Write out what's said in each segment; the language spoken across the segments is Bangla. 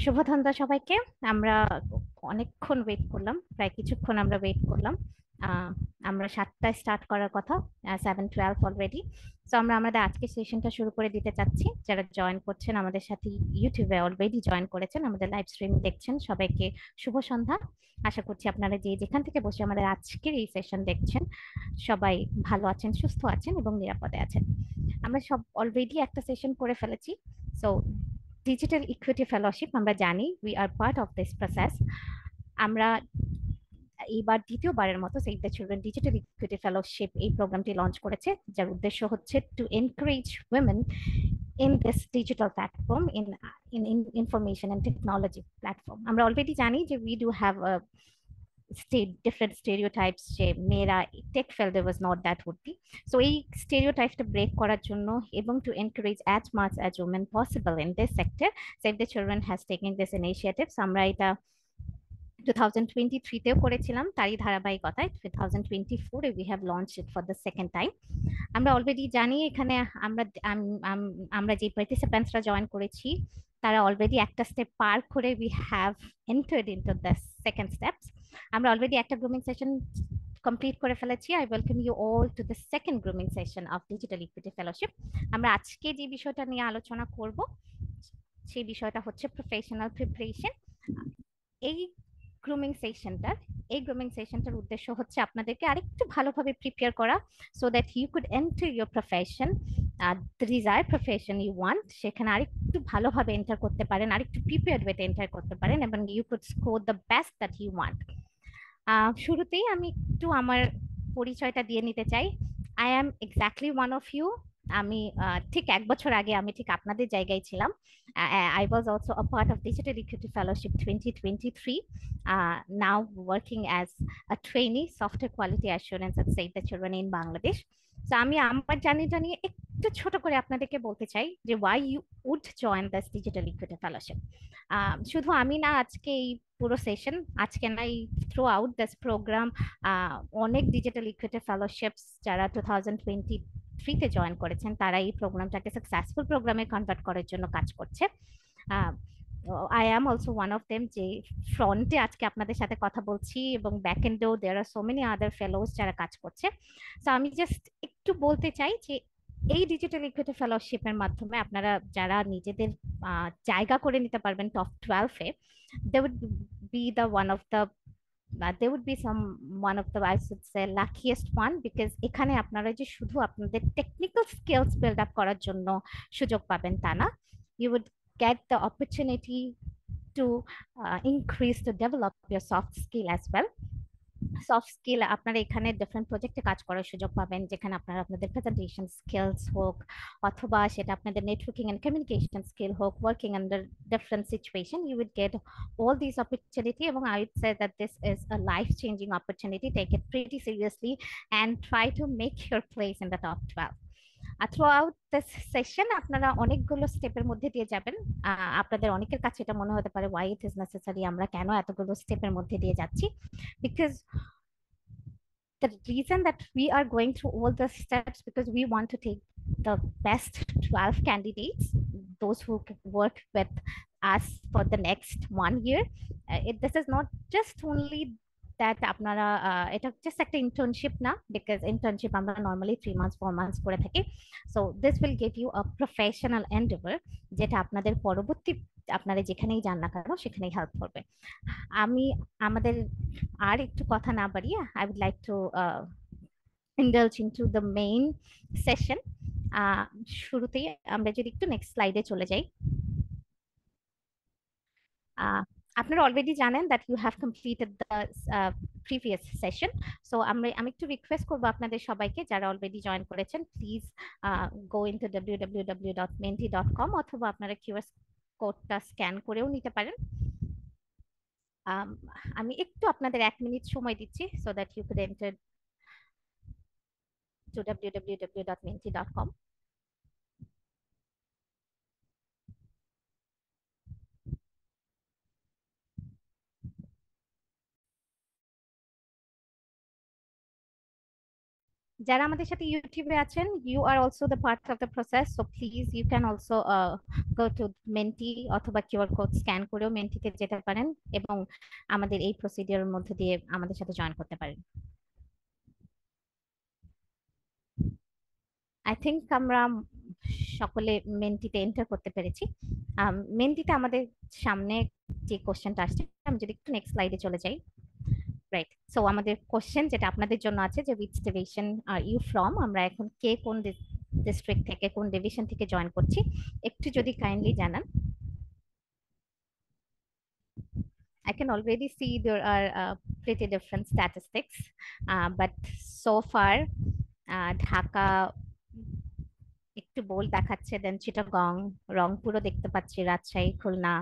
শুভ সন্ধ্যা সবাইকে। আমরা অনেকক্ষণ ওয়েট করলাম, প্রায় কিছুক্ষণ আমরা ওয়েট করলাম। আহ, আমরা 7টায় স্টার্ট করার কথা, 7:12 অলরেডি। তো আমরা আমাদের আজকের সেশনটা শুরু করে দিতে চাচ্ছি। যারা জয়েন করছেন আমাদের সাথে ইউটিউবে অলরেডি জয়েন করেছেন, আমাদের লাইভ স্ট্রিম দেখছেন, সবাইকে শুভ সন্ধ্যা। আশা করছি আপনারা যে যেখান থেকে বসে আমাদের আজকের এই সেশন দেখছেন সবাই ভালো আছেন, সুস্থ আছেন এবং নিরাপদে আছেন। আমরা সব অলরেডি একটা সেশন করে ফেলেছি। সো ডিজিটাল ইকুইটি ফেলোশিপ, আমরা জানি we are part of this process. আমরা এইবার দ্বিতীয়বারের মতো save the children digital equity fellowship এই প্রোগ্রামটি লঞ্চ করেছে, যার উদ্দেশ্য হচ্ছে to encourage women in this digital platform, in information and technology platform. আমরা অলরেডি জানি যে we do have a different stereotypes যে মেয়েরা টেক ফিল্ডে was not that would be. So এই স্টেরিওটাইপটা ব্রেক করার জন্য এবং to encourage as much as women possible in this sector, Save the Children has taken this initiatives. আমরা এটা 2023-তেও করেছিলাম, তারই ধারাবাহিকতায় 2024-এ we have launch it for the second time. আমরা অলরেডি জানি এখানে আমরা আমরা যে পার্টিসিপেন্টসরা জয়েন করেছি তারা অলরেডি একটা স্টেপ পার করে we have entered into the second steps. আমরা অলরেডি একটা গ্রুমিং সেশন কমপ্লিট করে ফেলেছি। I welcome you all to the second grooming session of digital equity fellowship. আমরা আজকে যে বিষয়টা নিয়ে আলোচনা করব সেই বিষয়টা হচ্ছে প্রফেশনাল প্রিপারেশন। এই গ্রুমিং সেশনটার গ্রুমিং সেশনটার উদ্দেশ্য হচ্ছে আপনাদেরকে আরেকটু ভালোভাবে প্রিপেয়ার করা, so that you could enter your profession, the desire profession you want, সেখানে আরেকটু ভালোভাবে এন্টার করতে পারেন, আরেকটু প্রিপেয়ার্ড ওয়েতে এন্টার করতে পারেন এবং you could score the best that you want. শুরুতেই আমি একটু আমার পরিচয়টা দিয়ে নিতে চাই। I am exactly one of you. আমি ঠিক 1 বছর আগে আমি ঠিক আপনাদের জায়গায় ছিলাম। I was also a part of Digital Equity Fellowship 2023, now working as a trainee software quality assurance at Save the Children in Bangladesh. So আমি আমার জার্নিটা নিয়ে একটু ছোট করে আপনাদেরকে বলতে চাই যে why you would join this Digital Equity Fellowship. শুধু আমি না, আজকে এই পুরো সেশন, আজকে না, এই থ্রু আউট দিস প্রোগ্রাম অনেক ডিজিটাল ইকুইটি ফেলোশিপস যারা 2023-তে জয়েন করেছেন তারা এই প্রোগ্রামটাকে সাকসেসফুল প্রোগ্রামে কনভার্ট করার জন্য কাজ করছে। I am also one of them, যে ফ্রন্টে আজকে আপনাদের সাথে কথা বলছি এবং back এন্ডেও there are so many other ফেলোজ যারা কাজ করছে। তো আমি জাস্ট একটু বলতে চাই যে এই ডিজিটাল ইকুইটি ফেলোশিপের মাধ্যমে আপনারা যারা নিজেদের জায়গা করে নিতে পারবেন top 12-এ, they would be the one of the they would be some one of the, I should say, luckiest one, because এখানে আপনারা যে শুধু আপনাদের টেকনিক্যাল স্কিলস বিল্ড আপ করার জন্য সুযোগ পাবেন তা না, you would get the opportunity to increase to develop your soft skill as well. Soft skill আপনারা এখানে ডিফারেন্ট প্রজেক্টে কাজ করার সুযোগ পাবেন, যেখানে আপনারা আপনাদের প্রেজেন্টেশন স্কিলস হোক অথবা সেটা আপনাদের নেটওয়ার্কিং এন্ড কমিউনিকেশন স্কিল হোক, working under different situation, you will get all these opportunity, এবং I would say that this is a life changing opportunity. Take it pretty seriously and try to make your place in the top 12. আর থ্রু আউট দিস সেশন আপনারা অনেকগুলো স্টেপের মধ্যে দিয়ে যাবেন। আপনাদের অনেকের কাছে এটা মনে হতে পারে ওয়াই ইট ইজ নেসেসারি, আমরা কেন এতগুলো স্টেপের মধ্যে দিয়ে যাচ্ছি, because the reason that we are going through all the steps because we want to take the best 12 candidates, those who can work with us for the next 1 year. This is not just only that আপনারা এটা just একটা internship না, because internship আমরা normally 3 months 4 months করে থাকি। So this will give you a professional endeavor যেটা আপনাদের পরবর্তী আপনারা যেখানেই যান না কেন সেখানেই হেল্প করবে। আমি আমাদের আর একটু কথা না বাড়িয়ে I would like to indulge into the main session. শুরুতেই আমরা যদি একটু নেক্সট স্লাইডে চলে যাই। আপনারা অলরেডি জানেন that you have completed the previous session. So আমি একটু রিকোয়েস্ট করবো আপনাদের সবাইকে যারা অলরেডি জয়েন করেছেন, প্লিজ গো ইনটু www.menti.com, অথবা আপনারা কিউআর কোডটা স্ক্যান করেও নিতে পারেন। আমি একটু আপনাদের 1 মিনিট সময় দিচ্ছি so that you could enter to www.menti.com. যারা আমাদের সাথে ইউটিউবে আছেন, you are also the part of the process, so please you can also go to Menti অথবা কিউআর কোড স্ক্যান করেও মেন্টিতে যেতে পারেন এবং আমাদের এই প্রসিডিওরের মধ্যে দিয়ে আমাদের সাথে জয়েন করতে পারেন। আই থিংক আমরা সকলে মেন্টিতে এন্টার করতে পেরেছি। মেন্টিতে আমাদের সামনে যে কোশ্চেনটা আসছে, আমি যদি একটু নেক্সট স্লাইডে চলে যাই। রাইট, সো আমাদের কোশ্চেন যেটা আপনাদের জন্য আছে যে which division are you from, আমরা এখন কে কোন ডিস্ট্রিক্ট থেকে কোন ডিভিশন থেকে জয়েন করছি একটু যদি কাইন্ডলি জানান। I can already see there are pretty different statistics, but so far Dhaka একটু বোল্ড দেখাচ্ছে, দেন চিটাগং, রংপুরও দেখতে পাচ্ছি, রাজশাহী, খুলনা,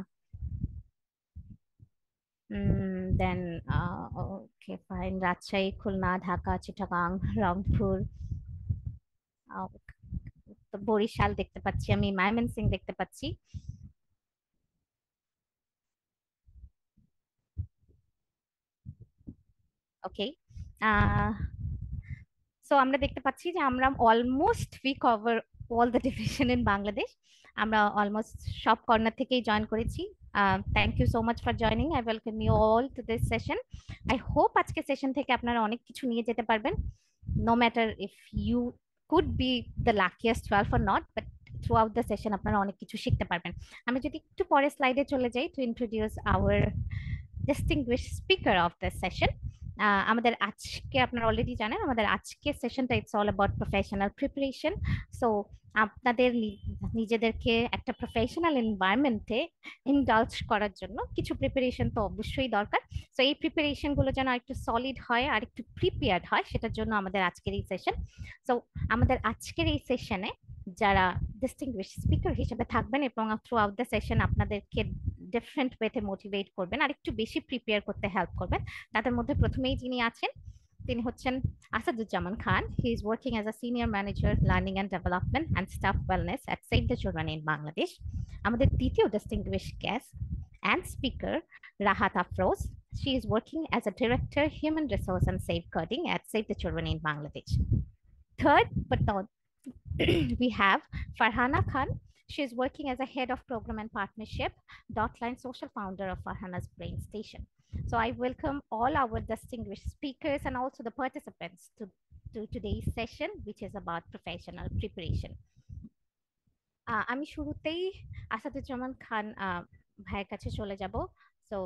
দেন ওকে ফাইন, রাজশাহী, খুলনা, ঢাকা, চিটাগাং, রংপুর, আহ, তো বরিশাল দেখতে পাচ্ছি, আমি ময়মনসিংহ দেখতে পাচ্ছি। ওকে, সো আমরা দেখতে পাচ্ছি যে আমরা almost we cover all the division in Bangladesh. আমরা অলমোস্ট সব কর্নার থেকেই জয়েন করেছি। Thank you so much for joining, I welcome you all to this session. I hope আজকে সেশন থেকে আপনারা অনেক কিছু নিয়ে যেতে পারবেন, no matter if you could be the luckiest 12 or not, but throughout the session আপনারা অনেক কিছু শিখতে পারবেন। আমি যদি একটু পরে স্লাইডে চলে যাই to introduce hour distinguished speaker of this session. আমাদের আজকে আপনারা অলরেডি জানেন আমাদের আজকের সেশনটা it's all about professional preparation. So আপনাদের নিজেদেরকে একটা প্রফেশনাল এনভায়রনমেন্টে ইনডালজ করার জন্য কিছু প্রিপারেশন তো অবশ্যই দরকার। সো এই প্রিপারেশন গুলো যেন একটু সলিড হয় আর একটু প্রিপেয়ার্ড হয়, সেটার জন্য আমাদের আজকের এই সেশন। সো আমাদের আজকের এই সেশনে যারা ডিস্টিংগুইশ স্পিকার হিসেবে থাকবেন এবং থ্রু আউট দ্য সেশন আপনাদেরকে ডিফারেন্ট ওয়েতে মোটিভেট করবেন আর একটু বেশি প্রিপেয়ার করতে হেল্প করবেন, তাদের মধ্যে প্রথমেই যিনি আছেন তিনি হচ্ছেন Asaduzzaman Khan. He is working as a senior manager learning and development and staff wellness at Save the Children in Bangladesh. আমাদের দ্বিতীয় distinguished guest and speaker Rahat Afroz. She is working as a director human resource and safeguarding at Save the Children in Bangladesh. Third, but not we have Farhana Khan. She is working as a head of program and partnership, Dotline social founder of Farhana's Brain Station. So I welcome all our distinguished speakers and also the participants to today's session, which is about professional preparation. আমি শুরুতেই আসাদুজ্জামান খান ভাইয়ের কাছে চলে যাব। So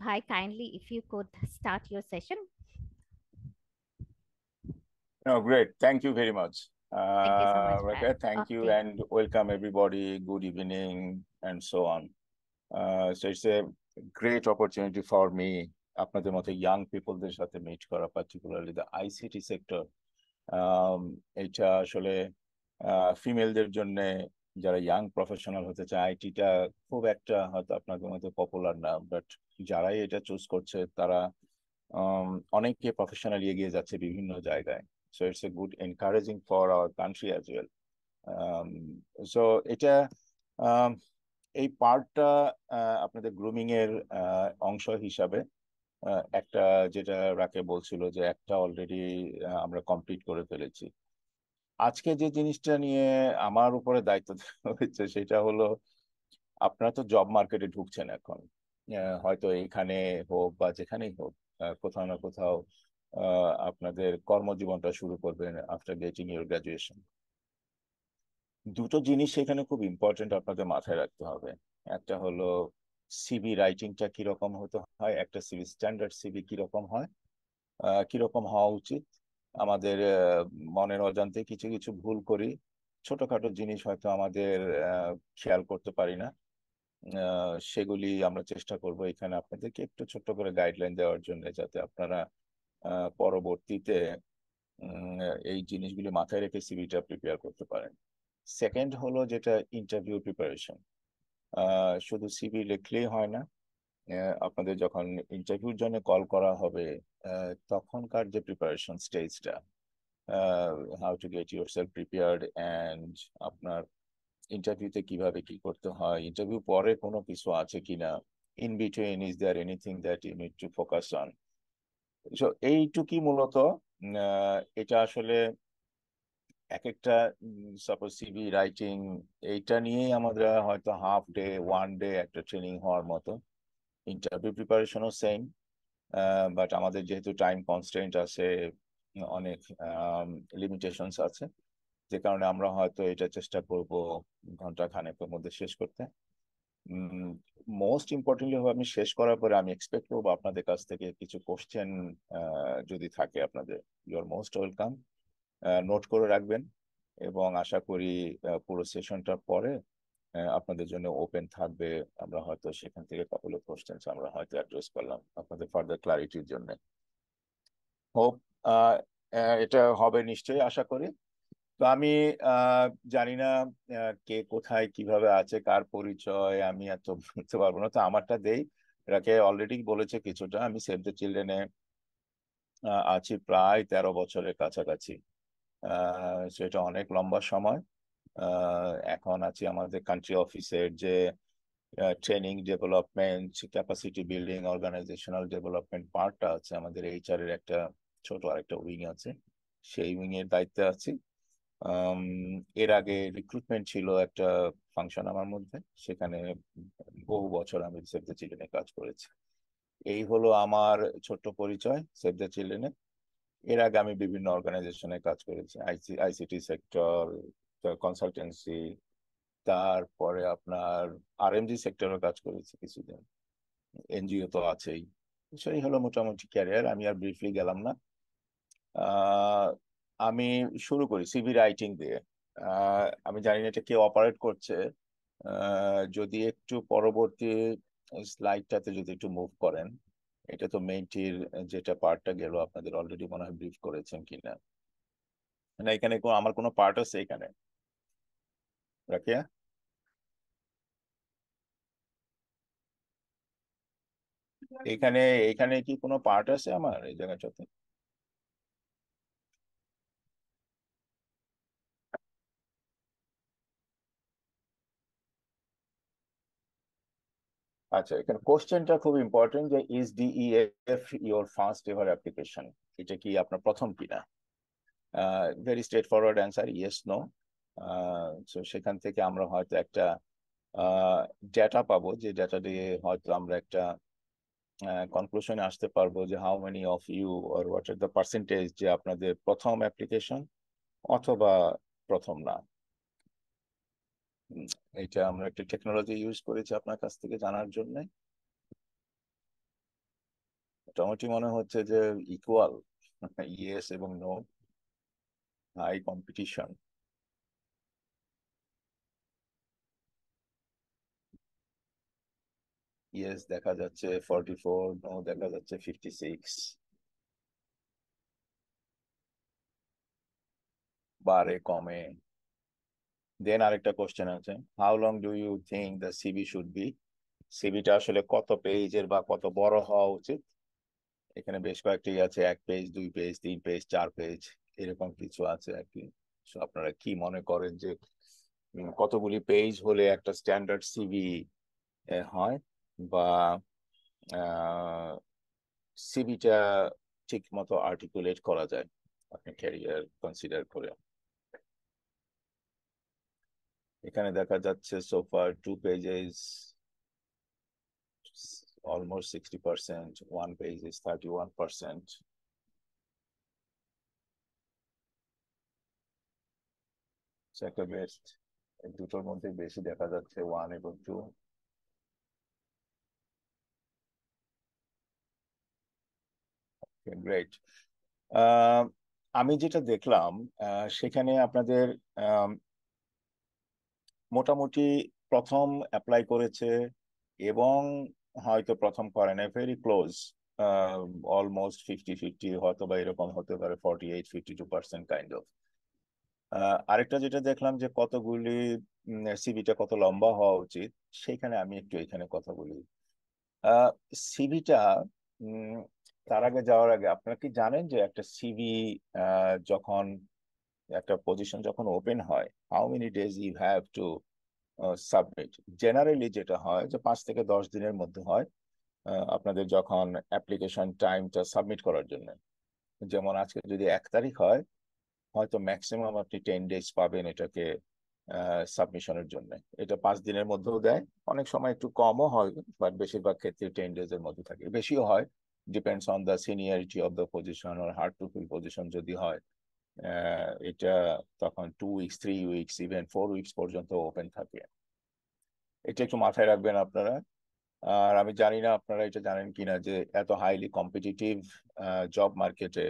ভাই, kindly if you could start your session. No, great. Thank you very much. Thank you so much, Rekha, Brad. thank you Okay. and welcome everybody. Good evening and so on. So it's a great opportunity for me, আপনাদের মতো young people দের সাথে meet করা, particularly the ICT sector. এটা আসলে ফিমেলদের জন্য যারা ইয়াং প্রফেশনাল হতে চায়, আইটিটা খুব একটা হয়তো আপনাদের মধ্যে পপুলার না, বাট যারাই এটা চুজ করছে তারা অনেকে প্রফেশনালি এগিয়ে যাচ্ছে বিভিন্ন জায়গায়। So it's a good encouraging for our country as well. So এটা এই পার্টটা আপনাদের গ্রুমিং এর অংশ হিসাবে একটা, যেটা রাকে বলছিল যে একটা অলরেডি আমরা কমপ্লিট করে ফেলেছি। আজকে যে জিনিসটা নিয়ে আমার উপরে দায়িত্ব দেওয়া হয়েছে সেটা হলো, আপনারা তো জব মার্কেটে ঢুকছেন এখন, হয়তো এইখানে হোক বা যেখানেই হোক, কোথাও না কোথাও আপনাদের কর্মজীবনটা শুরু করবেন আফটার গেটিং ইউর গ্রাজুয়েশন। দুটো জিনিস সেখানে খুব ইম্পর্টেন্ট আপনাদের মাথায় রাখতে হবে। একটা হলো সিভি রাইটিংটা কিরকম হতে হয়, একটা সিভি স্ট্যান্ডার্ড সিভি কিরকম হয়, কিরকম হওয়া উচিত। আমাদের মনের অজান্তে কিছু কিছু ভুল করি, ছোটখাটো জিনিস হয়তো আমাদের খেয়াল করতে পারি না। সেগুলি আমরা চেষ্টা করব এখানে আপনাদেরকে একটু ছোট্ট করে গাইডলাইন দেওয়ার জন্য, যাতে আপনারা পরবর্তীতে এই জিনিসগুলি মাথায় রেখে সিভিটা প্রিপেয়ার করতে পারেন। সেকেন্ড হলো যেটা ইন্টারভিউ প্রিপারেশন। শুধু সিভি লিখলেই হয় না, আপনাদের যখন ইন্টারভিউর জন্য কল করা হবে তখনকার যে প্রিপারেশন স্টেজটা, how to get yourself prepared, and আপনার ইন্টারভিউতে কিভাবে কি করতে হয়, ইন্টারভিউ পরে কোনো কিছু আছে কিনা, in between is there anything that you need to focus on. So এইটুকুই মূলত। এটা আসলে এক একটা সাপোজ সিভি রাইটিং, এইটা নিয়েই আমাদের হয়তো হাফ ডে 1 ডে একটা ট্রেনিং হওয়ার মতো। ইন্টারভিউ প্রিপারেশনও সেম, বাট আমাদের যেহেতু টাইম কনস্ট্রেন্ট আছে, অনেক লিমিটেশনস আছে, যে কারণে আমরা হয়তো এটা চেষ্টা করব ঘন্টা খানেকের মধ্যে শেষ করতে। মোস্ট ইম্পর্টেন্টলি হবে আমি শেষ করার পরে আমি এক্সপেক্ট করবো আপনাদের কাছ থেকে কিছু কোশ্চেন যদি থাকে আপনাদের, you are most welcome, note করে রাখবেন। এবং আশা করি পুরো সেশনটার পরে আপনাদের জন্য ওপেন থাকবে। আমরা হয়তো সেখান থেকে কাপল অফ কোশ্চেন আমরা হয়তো অ্যাড্রেস করলাম আপনাদের ফার্দার ক্লারিটির জন্য। হোপ এটা হবে নিশ্চয়ই, আশা করি। তো আমি আহ, জানি না কে কোথায় কিভাবে আছে, কার পরিচয় আমি এত বলতে পারবো না, তো আমারটা দেই। এটাকে অলরেডি বলেছে কিছুটা, আমি সেভ দ্য চিলড্রেনে আছি প্রায় 13 বছরের কাছাকাছি। সেটা অনেক লম্বা সময়। এখন আছি আমাদের কান্ট্রি অফিসের যে training development, capacity building, organisational development পার্টটা আছে আমাদের এইচআর এর একটা ছোট আরেকটা উইং আছে, সেই উইং এর দায়িত্বে আছি। আম, এর আগে রিক্রুটমেন্ট ছিল একটা ফাংশন আমার মধ্যে, সেখানে বহু বছর আমি সেভ দ্য চিলড্রেনে কাজ করেছি। এই হলো আমার ছোট্ট পরিচয় সেভ দ্য চিলড্রেনে। এর আগে আমি বিভিন্ন অর্গানাইজেশনে কাজ করেছি, আইসিটি সেক্টর, কনসালটেন্সি, তারপরে আপনার আরএমজি সেক্টরে কাজ করেছি কিছুদিন, এনজিও তো আছেই। সেই হলো মোটামুটি ক্যারিয়ার, আমি আর ব্রিফলি গেলাম না। আহ, আমি শুরু করি সিভি রাইটিং দিয়ে। আমি জানি না এটা কে অপারেট করছে, যদি একটু পরবর্তী স্লাইডটাতে যদি একটু মুভ করেন। এটা তো মেইনটির যেটা পার্টটা গেল, আপনাদের অলরেডি মনে হয় ব্রিফ করেছেন কিনা। না এখানে আমার কোনো পার্ট আছে এখানে, রাখিয়া? এখানে এখানে কি কোনো পার্ট আছে আমার এই জায়গাটাতে? আচ্ছা, এখানে কোশ্চেনটা খুব ইম্পর্টেন্ট, যে is DEF your first ever application? এটা কি আপনার প্রথম কিনা? Very straight forward answer, yes no. তো সেখান থেকে আমরা হয়তো একটা ডেটা পাবো, যে ডেটা দিয়ে হয়তো আমরা একটা কনক্লুশনে আসতে পারবো যে how many of you or what are the percentage যে আপনাদের প্রথম অ্যাপ্লিকেশন অথবা প্রথম না। এটা আমরা একটা টেকনোলজি ইউজ করেছি আপনার কাছ থেকে জানার জন্য। মোটামুটি মনে হচ্ছে যে ইকুয়াল, ইয়েস এবং নো, হাই কম্পিটিশন। ইয়েস দেখা যাচ্ছে 44, নো দেখা যাচ্ছে 56, বাড়ে কমে। দেন আরেকটা কোশ্চেন আছে, how long do you think the CV should be? সিভিটা আসলে কত পেজের বা কত বড় হওয়া উচিত? এখানে বেশ কয়েকটি আছে, 1 পেজ, 2 পেজ, 3 পেজ, 4 পেজ, এরকম কিছু আছে আর কি। So আপনারা কি মনে করেন যে কতগুলি পেজ হলে একটা স্ট্যান্ডার্ড সিভি হয়, বা সিভিটা ঠিক মতো আর্টিকুলেট করা যায় আপনি ক্যারিয়ার কনসিডার করে? এখানে দেখা যাচ্ছে সোফার 2 পেজেস almost 60%, 1 page is 31%. একটা বেস্ট, দুটোর মধ্যে বেশি দেখা যাচ্ছে 1 এবং 2। গ্রেট। আমি যেটা দেখলাম সেখানে আপনাদের মোটামুটি প্রথম অ্যাপ্লাই করেছে এবং হয়তো প্রথম করে না, ভেরি ক্লোজ, অলমোস্ট 50-50, হয়তো বা এরকম হতে পারে 48-52% কাইন্ড অফ। আরেকটা যেটা দেখলাম যে কতগুলি সিভিটা কত লম্বা হওয়া উচিত, সেখানে আমি একটু এখানে কথা বলি। সিভিটা, তার আগে যাওয়ার আগে আপনারা কি জানেন যে একটা সিভি যখন একটা পজিশন যখন ওপেন হয়, how many days you have to submit? Generally যেটা হয় যে 5 থেকে 10 দিনের মধ্যে হয় আপনাদের যখন অ্যাপ্লিকেশন টাইমটা সাবমিট করার জন্য। যেমন আজকে যদি 1 তারিখ হয়, হয়তো ম্যাক্সিমাম আপনি 10 days পাবেন এটাকে সাবমিশনের জন্য। এটা 5 দিনের মধ্যেও দেয়, অনেক সময় একটু কমও হয়, বাট বেশিরভাগ ক্ষেত্রে 10 days এর মধ্যে থাকে, বেশিও হয়, depends on the seniority of the position আর হার্ড টু ফিল পজিশন যদি হয়। এটা তখন 2 weeks, 3 weeks, ইভেন 4 weeks পর্যন্ত ওপেন থাকে। এটা একটু মাথায় রাখবেন আপনারা। আর আমি জানি না আপনারা এটা জানেন কিনা যে এত হাইলি কম্পিটিটিভ জব মার্কেটে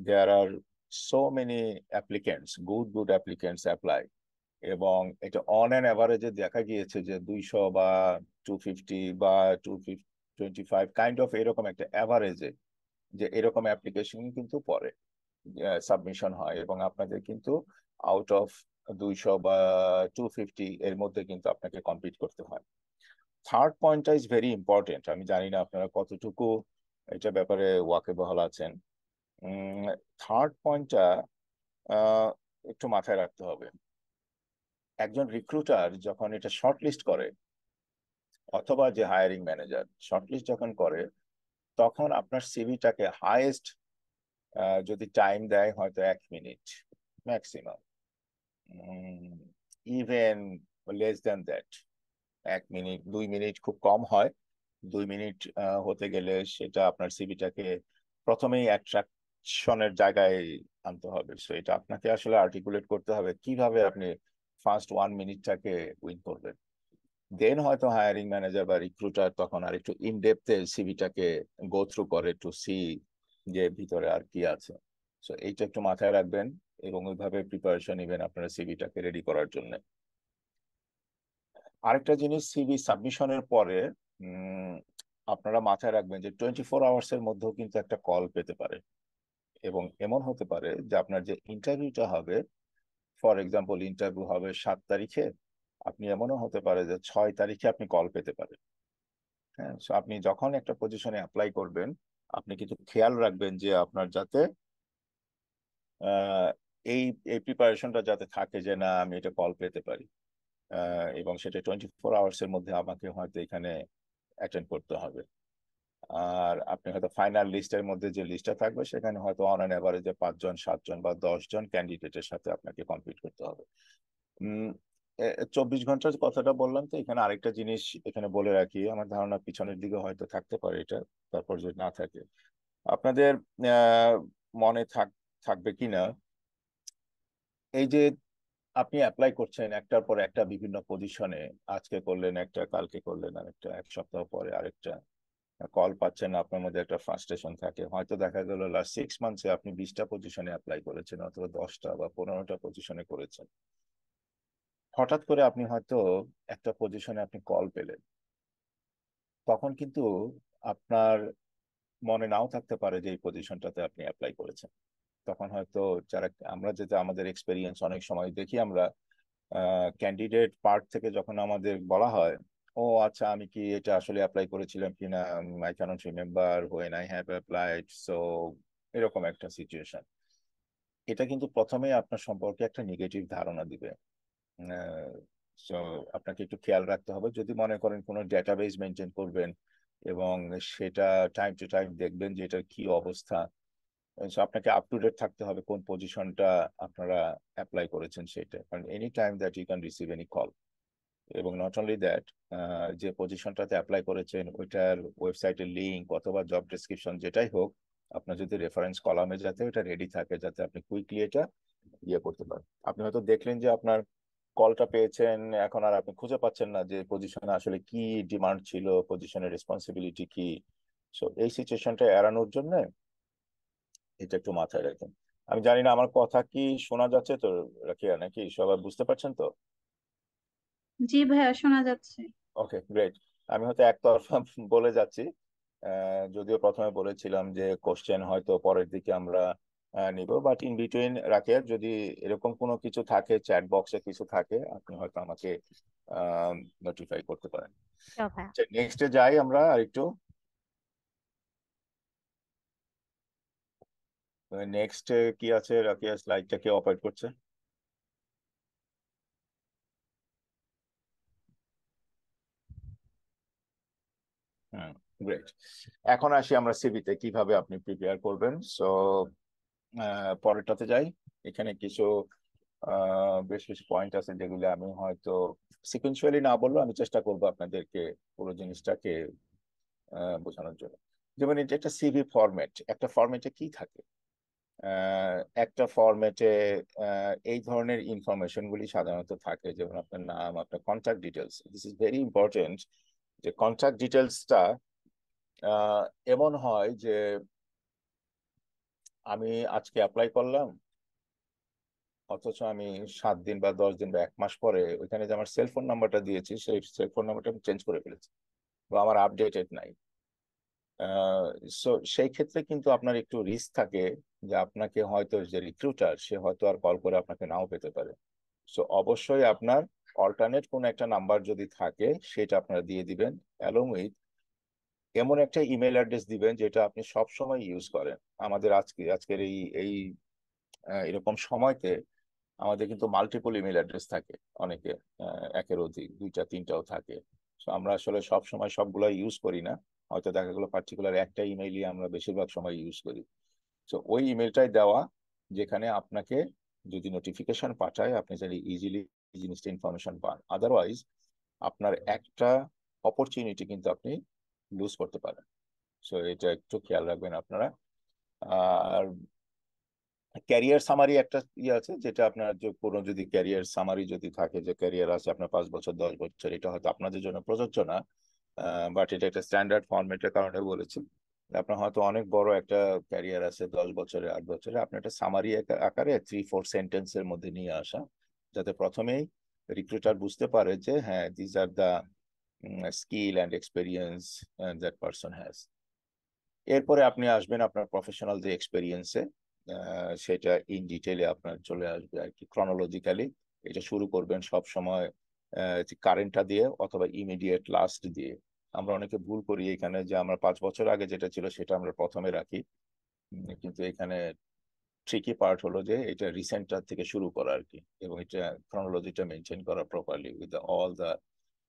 there are so many applicants, good good applicants apply, এবং এটা অন অ্যান অ্যাভারেজে দেখা গিয়েছে যে 200 বা 250 বা 225 কাইন্ড অফ এরকম একটা অ্যাভারেজে যে এরকম অ্যাপ্লিকেশন কিন্তু পরে সাবমিশন হয়, এবং আপনাদের কিন্তু আউট অফ 200 বা 250 এর মধ্যে কিন্তু আপনাকে কমপ্লিট করতে হয়। থার্ড পয়েন্টটা ইজ ভেরি ইম্পর্টেন্ট। আমি জানি না আপনারা কতটুকু এটা ব্যাপারে ওয়াকিবহাল আছেন। থার্ড পয়েন্টটা একটু মাথায় রাখতে হবে। একজন রিক্রুটার যখন এটা শর্টলিস্ট করে, অথবা যে হায়ারিং ম্যানেজার শর্টলিস্ট যখন করে, তখন আপনার সিভিটাকে হাইয়েস্ট যদি টাইম দেয় হয়তো 1 minute maximum, even less than that. 1 minute, 2 minute খুব কম হয়। 2 মিনিট হতে গেলে সেটা আপনার সিভিটাকে প্রথমেই অ্যাট্রাকশনের জায়গায় আনতে হবে। সো এটা আপনাকে আসলে আর্টিকুলেট করতে হবে কিভাবে আপনি ফার্স্ট 1 মিনিটটাকে উইন করবেন। দেন হয়তো হায়ারিং ম্যানেজার বা রিক্রুটার তখন আর একটু ইন ডেপথে সিভিটাকে গো থ্রু করে টু সি যে ভিতরে আর কি আছে। সো এইটা একটু মাথায় রাখবেন, এবং ওইভাবে প্রিপারেশন নেবেন আপনারা সিভিটাকে রেডি করার জন্য। আরেকটা জিনিস, সিভি সাবমিশনের পরে উম, আপনারা মাথায় রাখবেন যে 24 আওয়ার্স এর মধ্যেও কিন্তু একটা কল পেতে পারে, এবং এমন হতে পারে যে আপনার যে ইন্টারভিউটা হবে, ফর এক্সাম্পল ইন্টারভিউ হবে 7 তারিখে, আপনি এমনও হতে পারে যে 6 তারিখে আপনি কল পেতে পারেন। হ্যাঁ, so আপনি যখন একটা পজিশনে অ্যাপ্লাই করবেন, আপনি কিন্তু খেয়াল রাখবেন যে আপনার যাতে আহ, এই এই প্রিপারেশনটা যাতে থাকে যে না আমি এটা কল পেতে পারি, এবং সেটা 24 আওয়ার্স এর মধ্যে আমাকে হয়তো এখানে অ্যাটেন্ড করতে হবে। আর আপনি হয়তো ফাইনাল লিস্টের মধ্যে যে লিস্টটা থাকবে সেখানে হয়তো অন অ্যান এভারেজে 5 জন, 7 জন বা 10 জন ক্যান্ডিডেটের সাথে আপনাকে কম্পিট করতে হবে। 24 ঘন্টার কথাটা বললাম, তো এখানে আরেকটা জিনিস এখানে বলে রাখি, আমার ধারণা পিছনের দিকে হয়তো থাকতে পারে এটা, তারপর যদি না থাকে আপনাদের আহ, মনে থাকবে কিনা, এই যে আপনি অ্যাপ্লাই করছেন একটার পর একটা বিভিন্ন পজিশনে, আজকে করলেন একটা, কালকে করলেন আরেকটা, 1 সপ্তাহ পরে আরেকটা, কল পাচ্ছেন না, আপনার মধ্যে একটা ফ্রাস্ট্রেশন থাকে, হয়তো দেখা গেল লাস্ট 6 মান্থসে আপনি 20টা পজিশনে অ্যাপ্লাই করেছেন, অথবা 10টা বা 15টা পজিশনে করেছেন। হঠাৎ করে আপনি হয়তো একটা পজিশনে আপনি কল পেলেন, তখন কিন্তু আপনার মনে নাও থাকতে পারে যে এই পজিশনটাতে আপনি অ্যাপ্লাই করেছেন। তখন হয়তো যারা, আমরা যেটা আমাদের এক্সপেরিয়েন্স অনেক সময় দেখি, আমরা ক্যান্ডিডেট পার্ট থেকে যখন আমাদের বলা হয়, ও আচ্ছা আমি কি এটা আসলে অ্যাপ্লাই করেছিলাম কিনা, I can't remember when I have applied, so এরকম একটা সিচুয়েশন। এটা কিন্তু প্রথমেই আপনার সম্পর্কে একটা নেগেটিভ ধারণা দিবে। সো আপনাকে একটু খেয়াল রাখতে হবে, যদি মনে করেন কোনো ডেটাবেস মেনটেন করবেন এবং সেটা টাইম টু টাইম দেখবেন যে এটার কি অবস্থা। So আপনাকে আপ টু ডেট থাকতে হবে কোন পজিশনটা আপনারা অ্যাপ্লাই করেছেন সেটা, কারণ any time that you can receive any call. এবং নট অনলি দ্যাট, যে পজিশনটাতে অ্যাপ্লাই করেছেন ওইটার ওয়েবসাইটের লিঙ্ক অথবা জব ডেসক্রিপশন যেটাই হোক, আপনার যদি রেফারেন্স কলামে যাতে ওটা রেডি থাকে, যাতে আপনি কুইকলি এটা ইয়ে করতে পারেন। আপনি হয়তো দেখলেন যে আপনার কলটা পেয়েছেন, এখন আর আপনি খুঁজে পাচ্ছেন না যে পজিশনে আসলে কি ডিমান্ড ছিল, পজিশনের রেসপন্সিবিলিটি কি। সো এই সিচুয়েশনটা এড়ানোর জন্য এটা একটু মাথায় রাখেন। আমি জানি না আমার কথা কি শোনা যাচ্ছে তো, রাখিয়া, নাকি সবাই বুঝতে পারছেন তো? জি ভাইয়া, শোনা যাচ্ছে। ওকে, গ্রেট। আমি হয়তো একতরফা বলে যাচ্ছি, যদিও প্রথমে বলেছিলাম যে কোশ্চেন হয়তো পরের দিকে আমরা নিব, বাট ইন বিটুইন রাখিয়া যদি এরকম কোনো কিছু থাকে, চ্যাট বক্সে কিছু থাকে, আপনি হয়তো আমাকে নোটিফাই করতে পারেন। Sure, ভাইয়া। নেক্সটে যাই আমরা আরেকটু। নেক্সট কি আছে রাখিয়া, স্লাইডটা কে অপারেট করছে? হুম, গ্রেট। এখন আসি আমরা সিভিতে কিভাবে আপনি প্রিপেয়ার করবেন। সো পরেরটাতে যাই। এখানে কিছু বেশ কিছু পয়েন্ট আছে যেগুলো আমি হয়তো সিকুয়েন্সুয়ালি না বললেও আমি চেষ্টা করবো আপনাদেরকে পুরো জিনিসটাকে বোঝানোর জন্য। যেমন এটা একটা সিভি ফরম্যাট, একটা ফরম্যাটে কি থাকে? একটা ফরম্যাটে এই ধরনের ইনফরমেশন গুলি সাধারণত থাকে, যেমন আপনার নাম, আপনার contact details. This is very important যে কন্ট্যাক্ট ডিটেলসটা এমন হয় যে আমি আজকে অ্যাপ্লাই করলাম, অথচ আমি 7 দিন বা 10 দিন বা 1 মাস পরে ওইখানে যে আমার সেলফোন নাম্বারটা দিয়েছি সেই সেলফোন নাম্বারটা আমি চেঞ্জ করে ফেলেছি বা আমার আপডেটেড নাই। সো সেই ক্ষেত্রে কিন্তু আপনার একটু রিস্ক থাকে যে আপনাকে হয়তো যে রিক্রুটার সে হয়তো আর কল করে আপনাকে নাও পেতে পারে। সো অবশ্যই আপনার অল্টারনেট কোন একটা নাম্বার যদি থাকে সেটা আপনারা দিয়ে দিবেন, অ্যালং উইথ এমন একটা ইমেল অ্যাড্রেস দিবেন যেটা আপনি সব সময় ইউজ করেন। আমাদের আজকের এই এই এরকম সময়তে আমাদের কিন্তু মাল্টিপল ইমেল অ্যাড্রেস থাকে অনেকে, একের অধিক, দুইটা তিনটাও থাকে। তো আমরা আসলে সব সময় সবগুলো ইউজ করি না, হয়তো দেখা গেলো পার্টিকুলার একটা ইমেইলই আমরা বেশিরভাগ সময় ইউজ করি। তো ওই ইমেলটাই দেওয়া যেখানে আপনাকে যদি নোটিফিকেশন পাঠায় আপনি যদি ইজিলি জিনিসটা ইনফরমেশন পান। আদারওয়াইজ আপনার একটা অপরচুনিটি কিন্তু আপনি লুজ করতে পারেন। সো এটা একটু খেয়াল রাখবেন আপনারা। আর ক্যারিয়ার সামারি একটা ইয়ে আছে, যেটা আপনার যে কোনো যদি ক্যারিয়ার সামারি যদি থাকে যে ক্যারিয়ার আছে আপনার 5 বছর 10 বছর, এটা হয়তো আপনাদের জন্য প্রযোজ্য না, বাট এটা একটা স্ট্যান্ডার্ড ফরম্যাটের কারণে বলেছি। আপনার হয়তো অনেক বড় একটা ক্যারিয়ার আছে 10 বছরে 8 বছরে, আপনি একটা সামারি আকারে 3-4 সেন্টেন্সের মধ্যে নিয়ে আসা, যাতে প্রথমেই রিক্রুটার বুঝতে পারে যে হ্যাঁ this are the skill and experience that person has. এরপরে আপনি আসবেন আপনার প্রফেশনাল যে এক্সপেরিয়েন্সে, সেটা ইন ডিটেলে আপনার চলে আসবে আর কি ক্রনোলজিক্যালি। এটা শুরু করবেন সব সময় কারেন্টটা দিয়ে অথবা ইমিডিয়েট লাস্ট দিয়ে। আমরা অনেকে ভুল করি এখানে যে আমরা 5 বছর আগে যেটা ছিল সেটা আমরা প্রথমে রাখি, কিন্তু এখানে ট্রিকি পার্ট হলো যে এটা রিসেন্টটার থেকে শুরু করা আর কি, এবং এটা ক্রনোলজিটা মেনটেন করা properly with all the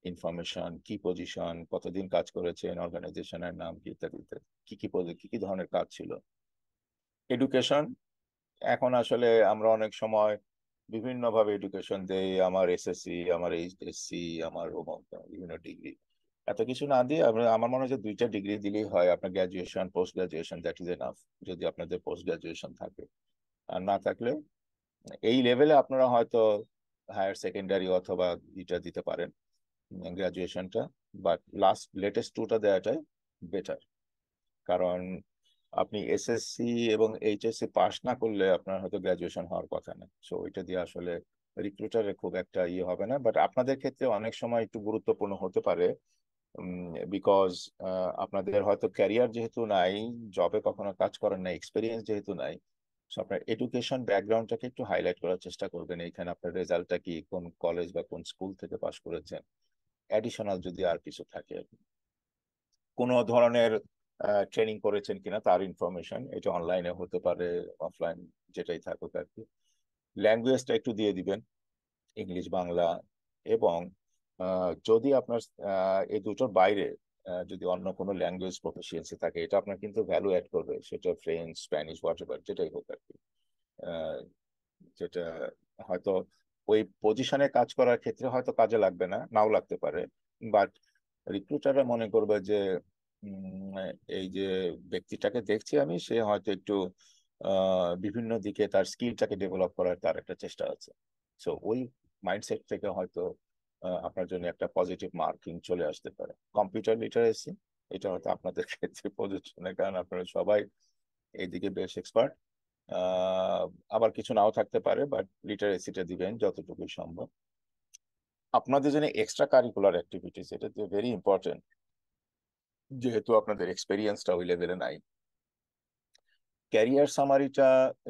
information, কি পজিশন, কতদিন কাজ করেছেন, অর্গানাইজেশনের নাম কি, ইত্যাদি ইত্যাদি, কি কি পদে কি কি ধরনের কাজ ছিল। এডুকেশন, এখন আসলে আমরা অনেক সময় বিভিন্ন ভাবে এডুকেশন দেই, আমার এসএসসি, আমার এইচএসসি, আমার বিভিন্ন ডিগ্রি, এত কিছু না দিয়ে আমরা, আমার মনে হয় যে 2টা ডিগ্রি দিলেই হয়। আপনার graduation, post graduation, that is enough, যদি আপনাদের পোস্ট গ্রাজুয়েশন থাকে। আর না থাকলে এই লেভেলে আপনারা হয়তো হায়ার সেকেন্ডারি অথবা এটা দিতে পারেন, গ্রাজুয়েশনটা, বাট লেটেস্ট 2টা দেওয়াটাই বেটার। কারণ আপনি এসএসসি এবং এইচএসসি পাস না করলে আপনার হয়তো গ্রাজুয়েশন হওয়ার কথা না। সো ওইটা দিয়ে আসলে রিক্রুটারের খুব একটা ইয়ে হবে না, বাট আপনাদের ক্ষেত্রে অনেক সময় একটু গুরুত্বপূর্ণ হতে পারে, বিকজ আপনাদের হয়তো ক্যারিয়ার যেহেতু নাই, জবে কখনো কাজ করেন না, এক্সপিরিয়েন্স যেহেতু নাই, সো আপনার এডুকেশন ব্যাকগ্রাউন্ডটাকে একটু হাইলাইট করার চেষ্টা করবেন। এইখানে আপনার রেজাল্টটা কি, কোন কলেজ বা কোন স্কুল থেকে পাস করেছেন, অ্যাডিশনাল যদি আর কিছু থাকে, কোনো ধরনের ট্রেনিং করেছেন কিনা তার ইনফরমেশন, এটা অনলাইনে হতে পারে, অফলাইন, যেটাই থাকুক আর কি। ল্যাঙ্গুয়েজটা একটু দিয়ে দিবেন, ইংলিশ, বাংলা। এবং যদি আপনার এই দুটোর বাইরে যদি অন্য কোনো ল্যাঙ্গুয়েজ প্রফিসিয়েন্সি থাকে, এটা আপনার কিন্তু ভ্যালু অ্যাড করবে, সেটা ফ্রেঞ্চ, স্প্যানিশ, হোয়াট এভার, যেটাই হোক আর কি। আহ, যেটা হয়তো ওই পজিশনে কাজ করার ক্ষেত্রে হয়তো কাজে লাগবে না, নাও লাগতে পারে, বাট রিক্রুটাররা মনে করবে যে উম, এই যে ব্যক্তিটাকে দেখছি আমি, সে হয়তো একটু বিভিন্ন দিকে তার স্কিলটাকে ডেভেলপ করার তার একটা চেষ্টা আছে। সো ওই মাইন্ডসেট থেকে হয়তো আপনার জন্য একটা পজিটিভ মার্কিং চলে আসতে পারে। কম্পিউটার লিটারেসি, এটা হয়তো আপনাদের ক্ষেত্রে প্রযোজ্য না, কারণ আপনারা সবাই এইদিকে বেশ এক্সপার্ট। আহ আবার কিছু নাও থাকতে পারে, বাট লিটারেসিটা দিবেন যতটুকু সম্ভব। আপনাদের জন্য এক্সট্রা কারিকুলার অ্যাক্টিভিটিস, এটা তো ভেরি ইম্পর্টেন্ট, যেহেতু আপনাদের এক্সপেরিয়েন্সটা ওই লেভেলে নাই। ক্যারিয়ার সামারিটা,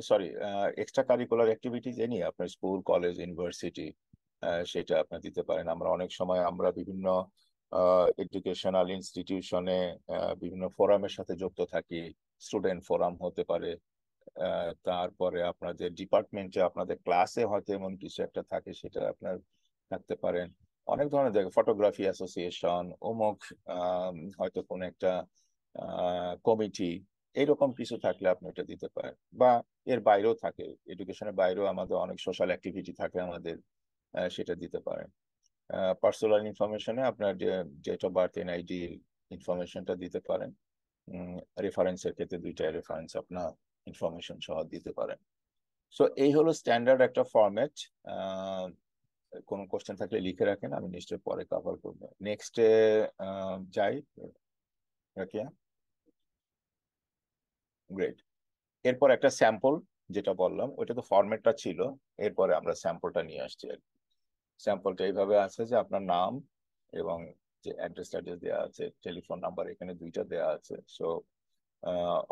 সরি, এক্সট্রা কারিকুলার অ্যাক্টিভিটিস এ নিয়ে আপনার স্কুল, কলেজ, ইউনিভার্সিটি, সেটা আপনার দিতে পারেন। আমরা অনেক সময় আমরা বিভিন্ন এডুকেশনাল ইনস্টিটিউশনে বিভিন্ন ফোরামের সাথে যুক্ত থাকি, স্টুডেন্ট ফোরাম হতে পারে, তারপরে আপনাদের ডিপার্টমেন্টে আপনাদের ক্লাসে হয়তো এমন কিছু একটা থাকে, সেটা আপনার থাকতে পারেন। অনেক ধরনের জায়গা, ফটোগ্রাফি অ্যাসোসিয়েশন, অমুক, হয়তো কোনো একটা কমিটি, এইরকম কিছু থাকলে আপনি এটা দিতে পারেন, বা এর বাইরেও থাকে, এডুকেশনের বাইরেও আমাদের অনেক সোশ্যাল অ্যাক্টিভিটি থাকে আমাদের, সেটা দিতে পারেন। পার্সোনাল ইনফরমেশনে আপনার ডেট অফ বার্থ, এনআইডি ইনফরমেশনটা দিতে পারেন। রেফারেন্সের ক্ষেত্রে 2টা রেফারেন্স আপনার ইনফরমেশন সহ দিতে পারেন। সো এই হলো স্ট্যান্ডার্ড একটা ফরম্যাট। কোনো কোশ্চেন থাকলে লিখে রাখেন, আমি নিশ্চয়ই পরে কভার করবো। নেক্সটে যাই, রাকিয়া। গ্রেট। এরপর একটা স্যাম্পল, যেটা বললাম ওইটা তো ফরম্যাটটা ছিল, এরপরে আমরা স্যাম্পলটা নিয়ে আসছি আর কি। স্যাম্পলটা এইভাবে আছে যে আপনার নাম এবং যে অ্যাড্রেস ট্যাড্রেস দেওয়া আছে, টেলিফোন নাম্বার এখানে 2টা দেওয়া আছে। সো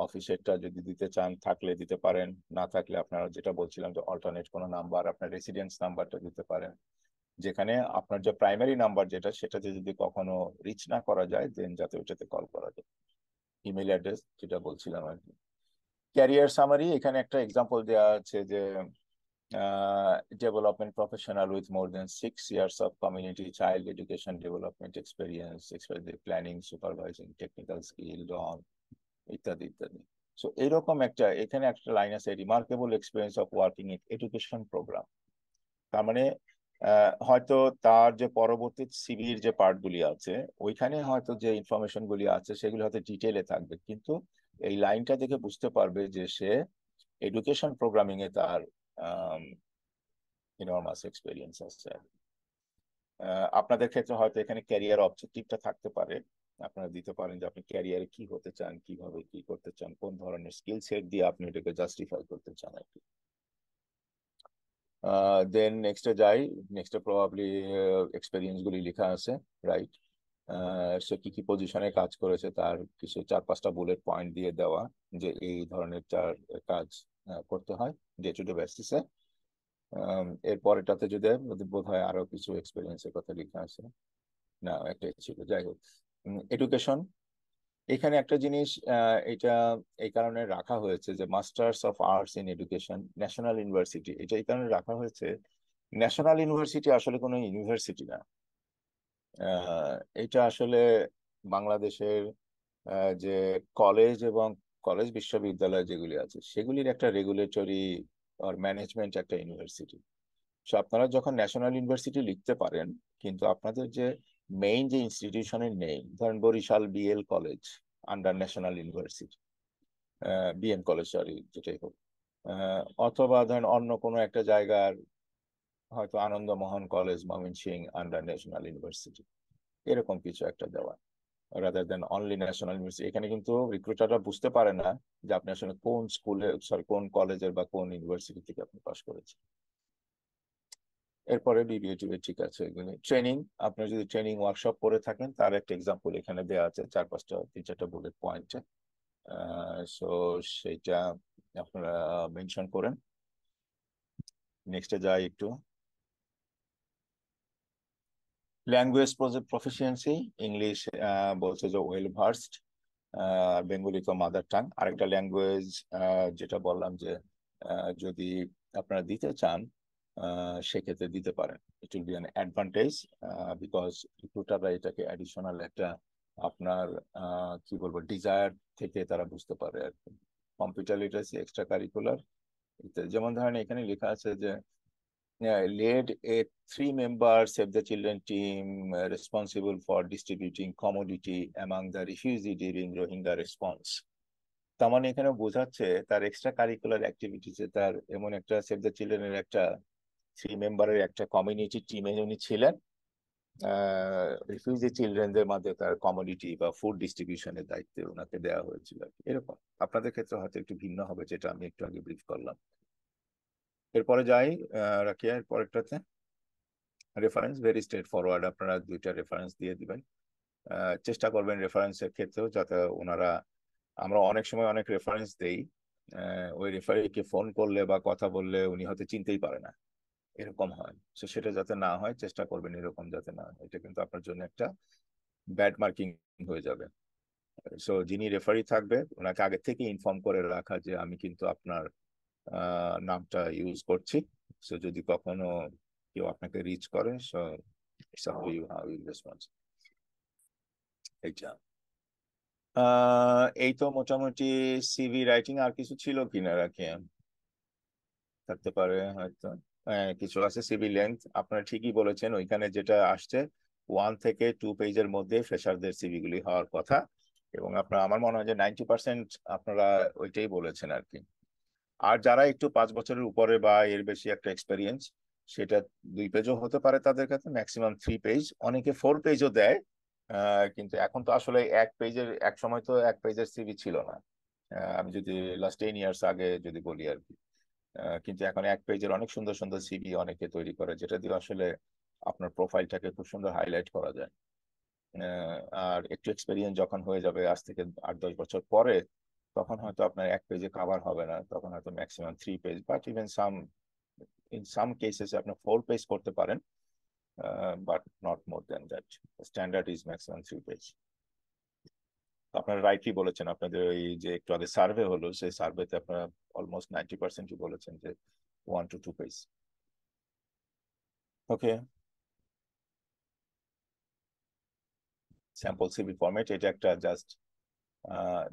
অফিসেরটা যদি দিতে চান থাকলে দিতে পারেন, না থাকলে আপনারা যেটা বলছিলাম যে অল্টারনেট কোনো নাম্বার, আপনার রেসিডেন্স নাম্বারটা দিতে পারেন, যেখানে আপনার যে প্রাইমারি নাম্বার যেটা, সেটাতে যদি কখনো রিচ না করা যায় দেন যাতে ওইটাতে কল করা যায়। ইমেল অ্যাড্রেস যেটা বলছিলাম আর কি। ক্যারিয়ার সামারি, এখানে একটা এক্সাম্পল দেওয়া আছে যে development professional with more than 6 years of community child education development experience, planning, supervising, technical skill on ইত্যাদি ইত্যাদি। সো এইরকম একটা এখানে একটা লাইন আছে, remarkable experience of working in education program. তার মানে হয়তো তার যে পরবর্তী সিভির যে পার্টগুলি আছে ওইখানে হয়তো যে ইনফরমেশন গুলি আছে সেগুলি হয়তো ডিটেলে থাকবে, কিন্তু এই লাইনটা দেখে বুঝতে পারবে যে সে এডুকেশন প্রোগ্রামিং এ তার ইনর্মাস এক্সপিরিয়েন্স আছে। আপনাদের ক্ষেত্রে হয়তো এখানে ক্যারিয়ার অবজেক্টিভটা থাকতে পারে, আপনারা দিতে পারেন যে আপনি ক্যারিয়ারে কি হতে চান, কিভাবে কি করতে চান, কোন ধরনের স্কিল সেট দিয়ে আপনি এটাকে জাস্টিফাই করতে চান আর কি। দেন নেক্সটে যাই, নেক্সটে প্রবাবলি এক্সপেরিয়েন্স গুলি লেখা আছে, রাইট। সে কি কি পজিশনে কাজ করেছে তার কিছু 4-5টা বুলেট পয়েন্ট দিয়ে দেওয়া, যে এই ধরনের কাজ করতে হয় ডে টু ডে বেসিসে। এরপর এটাতে যদি বোধ হয় আরো কিছু এক্সপেরিয়েন্সের কথা লেখা আছে, না একটাই ছিল, যাই হোক। এডুকেশন, এখানে একটা জিনিস এটা এই কারণে রাখা হয়েছে যে masters of arts in education national university, এটা এই কারণে রাখা হয়েছে, ন্যাশনাল ইউনিভার্সিটি আসলে কোনো ইউনিভার্সিটি না। এটা আসলে বাংলাদেশের যে কলেজ এবং কলেজ বিশ্ববিদ্যালয় যেগুলি আছে সেগুলির একটা রেগুলেটরি আর ম্যানেজমেন্ট একটা ইউনিভার্সিটি। সো আপনারা যখন ন্যাশনাল ইউনিভার্সিটি লিখতে পারেন, কিন্তু আপনাদের যে মেইন যে ইনস্টিটিউশনের নেম, ধরেন Barishal BL college under national university, BM college sorry যেটাই হোক, অথবা ধরেন অন্য কোনো একটা জায়গার হয়তো Anandamohan college Mymensingh under national university, এরকম কিছু একটা দেওয়া, rather than only national university. এখানে কিন্তু রিক্রুটাররা বুঝতে পারে না যে আপনি আসলে কোন স্কুলে, সরি কোন কলেজের বা কোন ইউনিভার্সিটি থেকে আপনি পাস করেছেন। এরপরে বিবিএ টিবিএ ঠিক আছে, এগুলি ট্রেনিং, আপনি যদি ট্রেনিং ওয়ার্কশপ করে থাকেন তার একটা এক্সাম্পল এখানে দেওয়া আছে 4-5টা 3-4টা বুলেট পয়েন্টে। সো সেইটা আপনারা মেনশন করেন। নেক্সটে যাই একটু, ল্যাঙ্গুয়েজ প্রফিসিয়েন্সি, ইংলিশ বলছে যে ওয়েল ভার্সড, বেঙ্গলি তো মাদার টাং। আরেকটা ল্যাঙ্গুয়েজ যেটা বললাম যে যদি আপনারা দিতে চান সেক্ষেত্রে দিতে পারেন, it will be an advantage, because রিক্রুটাররা এটাকে অ্যাডিশনাল একটা আপনার কি বলবো ডিজায়ার থেকে তারা বুঝতে পারে আর কি। কম্পিউটার লিটারেসি, এক্সট্রা কারিকুলার, যেমন ধরেন এখানে লেখা আছে যে led a 3-member Save the Children team responsible for distributing commodity among the refugee during Rohingya response. তার মানে এখানে বোঝাচ্ছে তার এক্সট্রা কারিকুলার অ্যাক্টিভিটিসে তার এমন একটা সেভ দ্য চিলড্রেনের একটা 3 মেম্বারের একটা কমিউনিটি টিমে উনি ছিলেন, রিফিউজি চিলড্রেনদের মধ্যে তার কমোডিটি বা ফুড ডিস্ট্রিবিউশনের দায়িত্বে ওনাকে দেওয়া হয়েছিল এরকম। আপনাদের ক্ষেত্রে হয়তো একটু ভিন্ন হবে, যেটা আমি একটু আগে ব্রিফ করলাম। এরপরে যাই রাকিয়া, এর পরেরটাতে রেফারেন্স, ভেরি স্ট্রেট ফরওয়ার্ড, আপনারা 2টা রেফারেন্স দিয়ে দিবেন। চেষ্টা করবেন রেফারেন্সের ক্ষেত্রেও যাতে ওনারা, আমরা অনেক সময় অনেক রেফারেন্স দেই, ওই রেফারিকে ফোন করলে বা কথা বললে উনি হয়তো চিনতেই পারে না, এরকম হয়। তো সেটা যাতে না হয় চেষ্টা করবেন, এরকম যাতে না হয়, এটা কিন্তু আপনার জন্য একটা ব্যাড মার্কিং হয়ে যাবে। সো যিনি রেফারি থাকবে ওনাকে আগে থেকে ইনফর্ম করে রাখা যে আমি কিন্তু আপনার নামটা ইউজ করছি, সো যদি কখনো কেউ আপনাকে রিচ করে, so it's up to you how you response. এইটা এই তো মোটামুটি সিভি রাইটিং, আর কিছু ছিল কিনা রাখি থাকতে পারে হয়তো। হ্যাঁ, কিছু আছে সিভি লেন্থ, আপনারা ঠিকই বলেছেন, ওইখানে যেটা আসছে 1 থেকে 2 পেজের মধ্যে ফ্রেশারদের সিভি গুলি হওয়ার কথা। এবং আপনার, আমার মনে হয় যে 90% আপনারা ওইটাই বলেছেন আর কি। আর যারা একটু 5 বছরের উপরে বা এর বেশি একটা এক্সপেরিয়েন্স, সেটা 2 পেজও হতে পারে তাদের কাছে, ম্যাক্সিমাম 3 পেজ, অনেকে 4 পেজও দেয়। কিন্তু এখন তো আসলে 1 পেজের, এক সময় তো 1 পেজের সিভি ছিল না। আমি যদি লাস্ট 10 ইয়ার্স আগে যদি বলি আর কি। কিন্তু এখন 1 পেজের অনেক সুন্দর সুন্দর সিভি অনেকে তৈরি করে, যেটা দিয়ে আসলে আপনার প্রোফাইলটাকে খুব সুন্দর হাইলাইট করা যায়। আর একটু এক্সপেরিয়েন্স যখন হয়ে যাবে, আজ থেকে 8-10 বছর পরে, তখন হয়তো আপনার 1 পেজে কভার হবে না, তখন হয়তো maximum 3 page, but even in some cases আপনি 4 পেজ করতে পারেন, but not more than that. Standard is maximum 3 page. আপনারা রাইটলি বলেছেন, আপনাদের ওই যে একটু আগে সার্ভে হলো, সেই সার্ভেতে আপনারা অলমোস্ট 90%ই বলেছেন যে 1 to 2 page. Okay, sample CV format, এটা একটা জাস্ট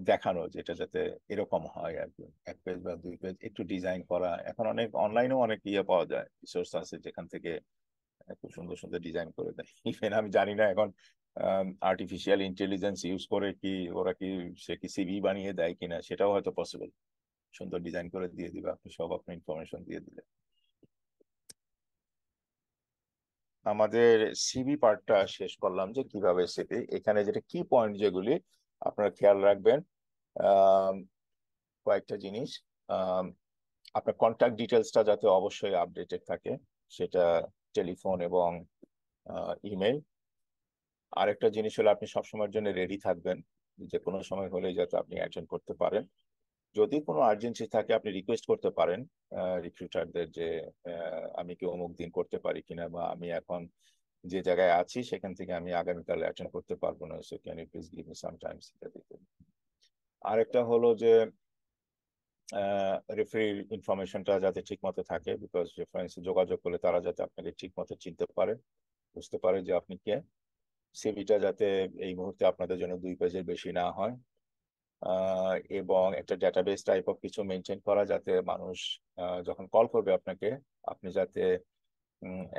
দেখানো যেটা যাতে এরকম হয় আর কি। 1 পেজ বা 2 পেজ একটু ডিজাইন করা, এখন অনেক অনলাইনেও অনেক ইয়ে পাওয়া যায়, রিসোর্স আছে যেখান থেকে খুব সুন্দর সুন্দর ডিজাইন করে দেয়। ইভেন আমি জানি না এখন আর্টিফিশিয়াল ইন্টেলিজেন্স ইউজ করে কি ওরা কি, সে কি সিভি বানিয়ে দেয় কিনা, সেটাও হয়তো পসিবল। সুন্দর ডিজাইন করে দিয়ে দিবে, আপনি সব আপনার ইনফরমেশন দিয়ে দিলে। আমাদের সিভি পার্টটা শেষ করলাম, যে কিভাবে সিভি, এখানে যেটা কি পয়েন্ট যেগুলি আপনারা খেয়াল রাখবেন, আহ, কয়েকটা জিনিস। আহ, আপনার কন্ট্যাক্ট ডিটেলসটা যাতে অবশ্যই আপডেটেড থাকে, সেটা টেলিফোন এবং ইমেল। আরেকটা জিনিস হলো আপনি সবসময়ের জন্য রেডি থাকবেন, যে কোনো সময় হলেই যাতে আপনি অ্যাটেন্ড করতে পারেন। যদি কোনো আর্জেন্সি থাকে আপনি রিকোয়েস্ট করতে পারেন রিক্রুটারদের যে আমি কি অমুক দিন করতে পারি কিনা, বা আমি এখন যে জায়গায় আছি সেখান থেকে আমি আগামীকাল অ্যাটেন্ড করতে পারবো না, so can you please give me some times ইত্যাদি ইত্যাদি। আরেকটা হলো যে রেফারির ইনফরমেশনটা যাতে ঠিক মতো থাকে, বিকজ রেফারেন্সে যোগাযোগ করলে তারা যাতে আপনাকে ঠিক মতো চিনতে পারে, বুঝতে পারে যে আপনি কে। সিভিটা যাতে এই মুহূর্তে আপনাদের জন্য 2 পেজের বেশি না হয়। এবং একটা ডেটাবেস টাইপ অফ কিছু মেনটেন করা, যাতে মানুষ যখন কল করবে আপনাকে, আপনি যাতে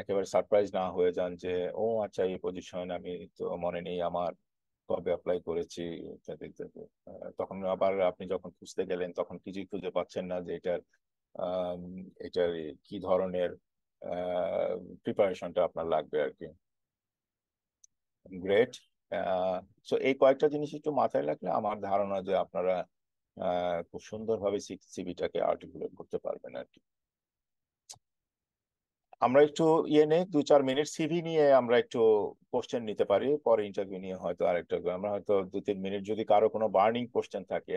একেবারে সারপ্রাইজ না হয়ে যান যে ও আচ্ছা এই পজিশন, আমি তো মনে নেই আমার কবে অ্যাপ্লাই করেছি ইত্যাদি ইত্যাদি। তখন আবার আপনি যখন খুঁজতে গেলেন তখন কিছুই খুঁজে পাচ্ছেন না যে আম, এটার কি ধরনের প্রিপারেশনটা আপনার লাগবে আর কি। গ্রেট। সো এই কয়েকটা জিনিস একটু মাথায় রাখলে আমার ধারণা যে আপনারা খুব সুন্দরভাবে সিভিটাকে আর্টিকুলেট করতে পারবেন আর কি। আমরা একটু ইয়ে নেই, 2-4 মিনিট সিভি নিয়ে আমরা একটু কোশ্চেন নিতে পারি, পরে ইন্টারভিউ নিয়ে হয়তো আরেকটা, আমরা হয়তো 2-3 মিনিট, যদি কারো কোনো বার্নিং কোশ্চেন থাকে।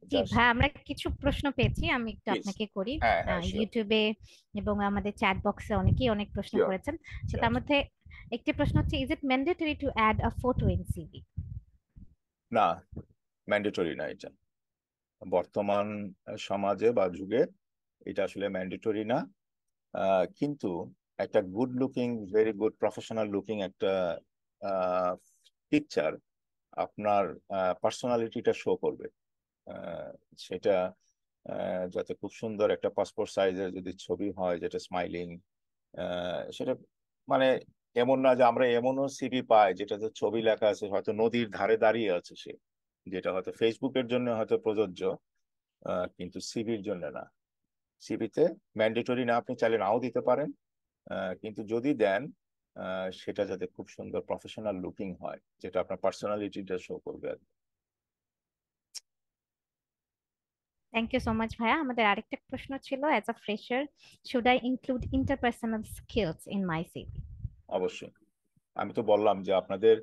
জি জাস্ট ভাই, আমরা কিছু প্রশ্ন পেয়েছি, আমি একটু প্লিজ। আপনাকে করি। হ্যাঁ হ্যাঁ, শিওর ইউটিউবে এবং আমাদের চ্যাট বক্সে অনেকেই অনেক প্রশ্ন শিওর করেছেন। তো শিওর। তার মধ্যে একটি প্রশ্ন হচ্ছে, is it mandatory to add a photo in CV? না, ম্যান্ডেটরি না এটা, বর্তমান সমাজে বা যুগে এটা আসলে ম্যান্ডেটরি না। কিন্তু একটা good looking, very good professional looking একটা পিকচার আপনার পার্সোনালিটিটা শো করবে। আহ, সেটা যাতে খুব সুন্দর একটা পাসপোর্ট সাইজের যদি ছবি হয়, যেটা স্মাইলিং, সেটা মানে এমন না যে আমরা এমনও সিভি পাই যেটাতে ছবি লেখা আছে হয়তো নদীর ধারে দাঁড়িয়ে আছে সে, যেটা হয়তো ফেসবুকের জন্য হয়তো প্রযোজ্য, কিন্তু সিভির জন্য না। সিভিতে ম্যান্ডেটরি না, আপনি চাইলে নাও দিতে পারেন, কিন্তু যদি দেন সেটা যাতে খুব সুন্দর প্রফেশনাল লুকিং হয়, যেটা আপনার পার্সোনালিটিটা শো করবে আর কি। থ্যাংক ইউ সো মাচ ভাইয়া। আমাদের আরেকটা প্রশ্ন ছিল, as a fresher should I include interpersonal skills in my CV? অবশ্যই। আমি তো বললাম যে আপনাদের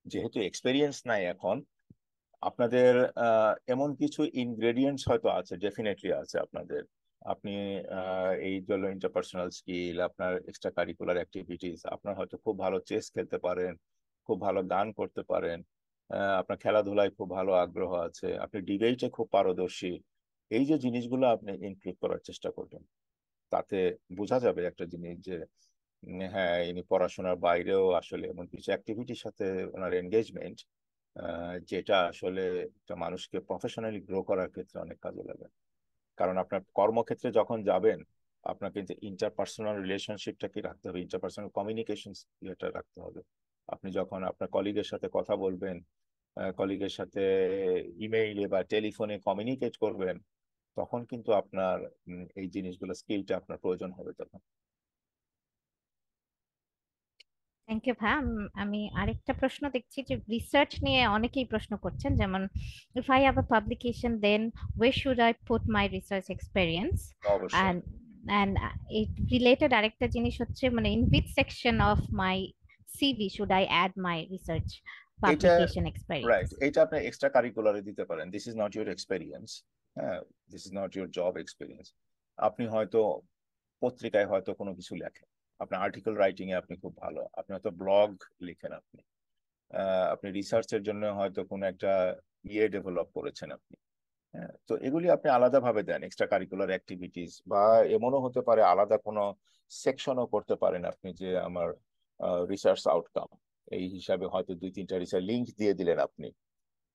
যেহেতু এক্সপেরিয়েন্স নাই এখন, আপনাদের এমন কিছু ইনগ্রেডিয়েন্টস হয়তো আছে, ডেফিনেটলি আছে আপনাদের। আপনি এই হলো ইন্টারপার্সোনাল স্কিল, আপনার এক্সট্রা কারিকুলার অ্যাক্টিভিটিস, আপনার হয়তো খুব ভালো চেস খেলতে পারেন, খুব ভালো গান করতে পারেন, আপনার খেলাধুলায় খুব ভালো আগ্রহ আছে, আপনি ডিবেটে খুব পারদর্শী। এই যে জিনিসগুলো আপনি ইনক্লুড করার চেষ্টা করবেন, তাতে বোঝা যাবে একটা জিনিস যে হ্যাঁ, ইনি পড়াশোনার বাইরেও আসলে এমন কিছু অ্যাক্টিভিটির সাথে ওনার এনগেজমেন্ট, যেটা আসলে একটা মানুষকে প্রফেশনালি গ্রো করার ক্ষেত্রে অনেক কাজে লাগে। কারণ আপনার কর্মক্ষেত্রে যখন যাবেন, আপনার কিন্তু ইন্টারপার্সোনাল রিলেশনশিপটাকে রাখতে হবে, ইন্টারপার্সোনাল কমিউনিকেশন এটা রাখতে হবে। আপনি যখন আপনার কলিগের সাথে কথা বলবেন, কলিগের সাথে ইমেইলে বা টেলিফোনে কমিউনিকেট করবেন, তখন কিন্তু আপনার এই জিনিসগুলো স্কিলটা আপনার প্রয়োজন হবে তখন। থ্যাংক ইউ ভাইয়া। আমি আরেকটা প্রশ্ন দেখছি যে রিসার্চ নিয়ে অনেকেই প্রশ্ন করছেন, যেমন if I have a publication then way should I put my research experience, অবশ্যই। and and it related আরেকটা জিনিস হচ্ছে মানে in which section of my CV should I add my research এটা publication experience? রাইট, এটা আপনি এক্সট্রা কারিকুলারে দিতে পারেন। This is not your experience. হ্যাঁ, this is not your job experience. আপনি হয়তো পত্রিকায় হয়তো কোনো কিছু লেখেন, আপনার আর্টিকেল রাইটিং এ আপনি খুব ভালো, আপনি হয়তো ব্লগ লিখেন, আপনি রিসার্চের জন্য হয়তো কোনো একটা ডেভেলপ করেছেন আপনি। হ্যাঁ, তো এগুলি আপনি আলাদাভাবে দেন, এক্সট্রা কারিকুলার অ্যাক্টিভিটিস, বা এমনও হতে পারে আলাদা কোনো সেকশনও করতে পারেন আপনি, যে আমার রিসার্চ আউটকাম এই হিসাবে হয়তো 2-3টা রিসার্চ লিঙ্ক দিয়ে দিলেন আপনি।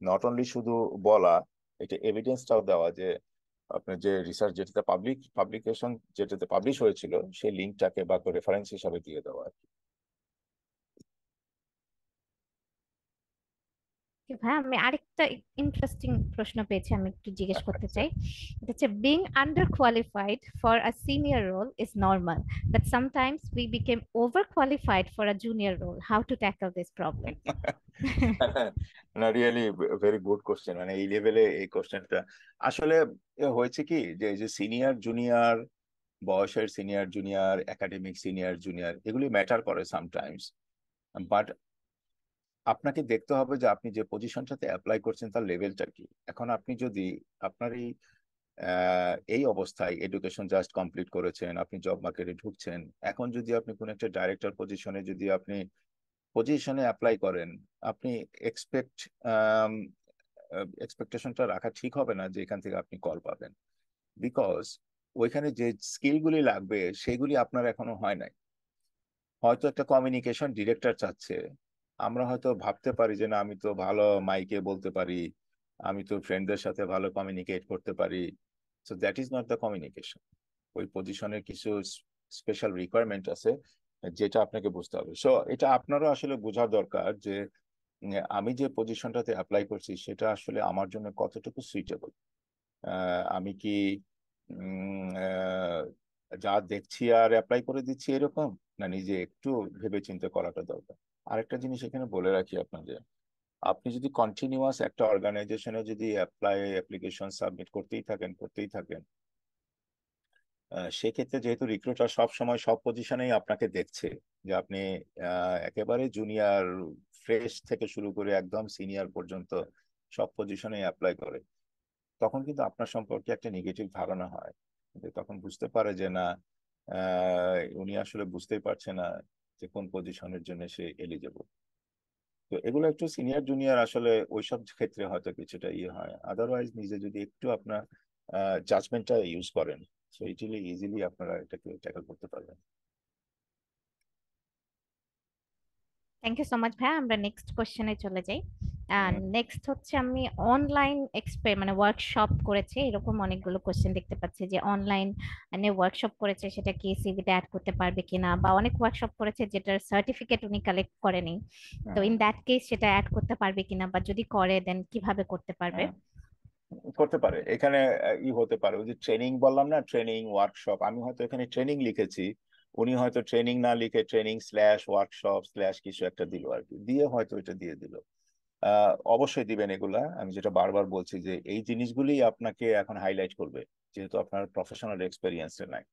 নট অনলি শুধু বলা, এটা এভিডেন্সটাও দেওয়া যে আপনার যে রিসার্চ যেটাতে পাবলিকেশন যেটাতে পাবলিশ হয়েছিল সেই লিঙ্কটাকে বা রেফারেন্স হিসাবে দিয়ে দেওয়া আর কি। ভাই আমি আরেকটা ইন্টারেস্টিং প্রশ্ন পেয়েছি, আমি একটু জিজ্ঞেস করতে চাই। এটা হচ্ছে being underqualified for a senior role is normal, but sometimes we became overqualified for a junior role. How to tackle this problem? না, রিয়েলি ভেরি গুড কোশ্চেন। মানে এই লেভেলে এই কোশ্চেনটা আসলে হয়েছে কি, যে এই যে সিনিয়র জুনিয়র, বয়সের senior junior, academic senior junior, এগুলি ম্যাটার করে সামটাইমস। বাট আপনাকে দেখতে হবে যে আপনি যে পজিশনটাতে অ্যাপ্লাই করছেন তার লেভেলটা কি। এখন আপনি যদি আপনার এই অবস্থায় এডুকেশন জাস্ট কমপ্লিট করেছেন, আপনি জব মার্কেটে ঢুকছেন, এখন যদি আপনি কোন একটা ডাইরেক্টর পজিশনে যদি আপনি পজিশনে অ্যাপ্লাই করেন, আপনি এক্সপেক্ট এক্সপেকটেশনটা রাখা ঠিক হবে না যে এখান থেকে আপনি কল পাবেন। বিকজ ওইখানে যে স্কিলগুলি লাগবে সেগুলি আপনার এখনো হয় নাই। হয়তো একটা কমিউনিকেশন ডিরেক্টর চাচ্ছে, আমরা হয়তো ভাবতে পারি যে না, আমি তো ভালো মাইকে বলতে পারি, আমি তো ফ্রেন্ডদের সাথে ভালো কমিউনিকেট করতে পারি। So that is not the communication. ওই পজিশনের কিছু স্পেশাল রিকোয়ারমেন্ট আছে যেটা আপনাকে বুঝতে হবে। সো এটা আপনারও আসলে বোঝা দরকার যে আমি যে পজিশনটাতে অ্যাপ্লাই করছি সেটা আসলে আমার জন্য কতটুকু সুইটেবল। আমি কি যা দেখছি আর অ্যাপ্লাই করে দিচ্ছি এরকম, না নিজে একটু ভেবে চিন্তে করাটা দরকার। আরেকটা জিনিস এখানে বলে রাখি আপনাদের, আপনি যদি কন্টিনিউয়াস একটা অর্গানাইজেশনে যদি অ্যাপ্লিকেশন সাবমিট করতেই থাকেন, সেক্ষেত্রে যেহেতু রিক্রুটার সব সময় সব পজিশনেই আপনাকে দেখছে, যে আপনি একেবারে জুনিয়র ফ্রেশ থেকে শুরু করে একদম সিনিয়র পর্যন্ত সব পজিশনেই অ্যাপ্লাই করে, তখন কিন্তু আপনার সম্পর্কে একটা নেগেটিভ ধারণা হয়। যে তখন বুঝতে পারে যে না, উনি আসলে বুঝতেই পারছে না যে কোন পজিশনের জন্য সে এলিজেবল। তো এগুলো একটু সিনিয়র জুনিয়র আসলে ওইসব ক্ষেত্রে হয়তো কিছুটা ইয়ে হয়, আদারওয়াইজ নিজে যদি একটু আপনার জাজমেন্টটা ইউজ করেন, সো ইজিলি আপনারা এটাকে ট্যাকল করতে পারবেন। থ্যাংক ইউ সো মাচ ভাইয়া। আমরা নেক্সট কোশ্চেনে চলে যাই। হুম, নেক্সট হচ্ছে আমি অনলাইন মানে ওয়ার্কশপ করেছে এরকম অনেকগুলো কোশ্চেন দেখতে পাচ্ছি, যে অনলাইন মানে ওয়ার্কশপ করেছে সেটা কি সিভিতে অ্যাড করতে পারবে কিনা, বা অনেক ওয়ার্কশপ করেছে যেটার সার্টিফিকেট উনি কালেক্ট করেনি, তো হুম, ইন দ্যাট কেস সেটা অ্যাড করতে পারবে কিনা, বা যদি করে দেন কিভাবে করতে পারবে? হুম। করতে পারে। এখানে ই হতে পারে, ওই যে ট্রেনিং বললাম না, ট্রেনিং ওয়ার্কশপ, আমি হয়তো এখানে ট্রেনিং লিখেছি, উনি হয়তো ট্রেনিং না লিখে ট্রেনিং স্ল্যাশ ওয়ার্কশপ স্ল্যাশ কিছু একটা দিল আর কি, দিয়ে হয়তো এটা দিয়ে দিল। অবশ্যই দিবেন এগুলা। আমি যেটা বারবার বলছি যে এই জিনিসগুলি আপনাকে এখন হাইলাইট করবে, যেহেতু আপনার প্রফেশনাল এক্সপেরিয়েন্স নাই।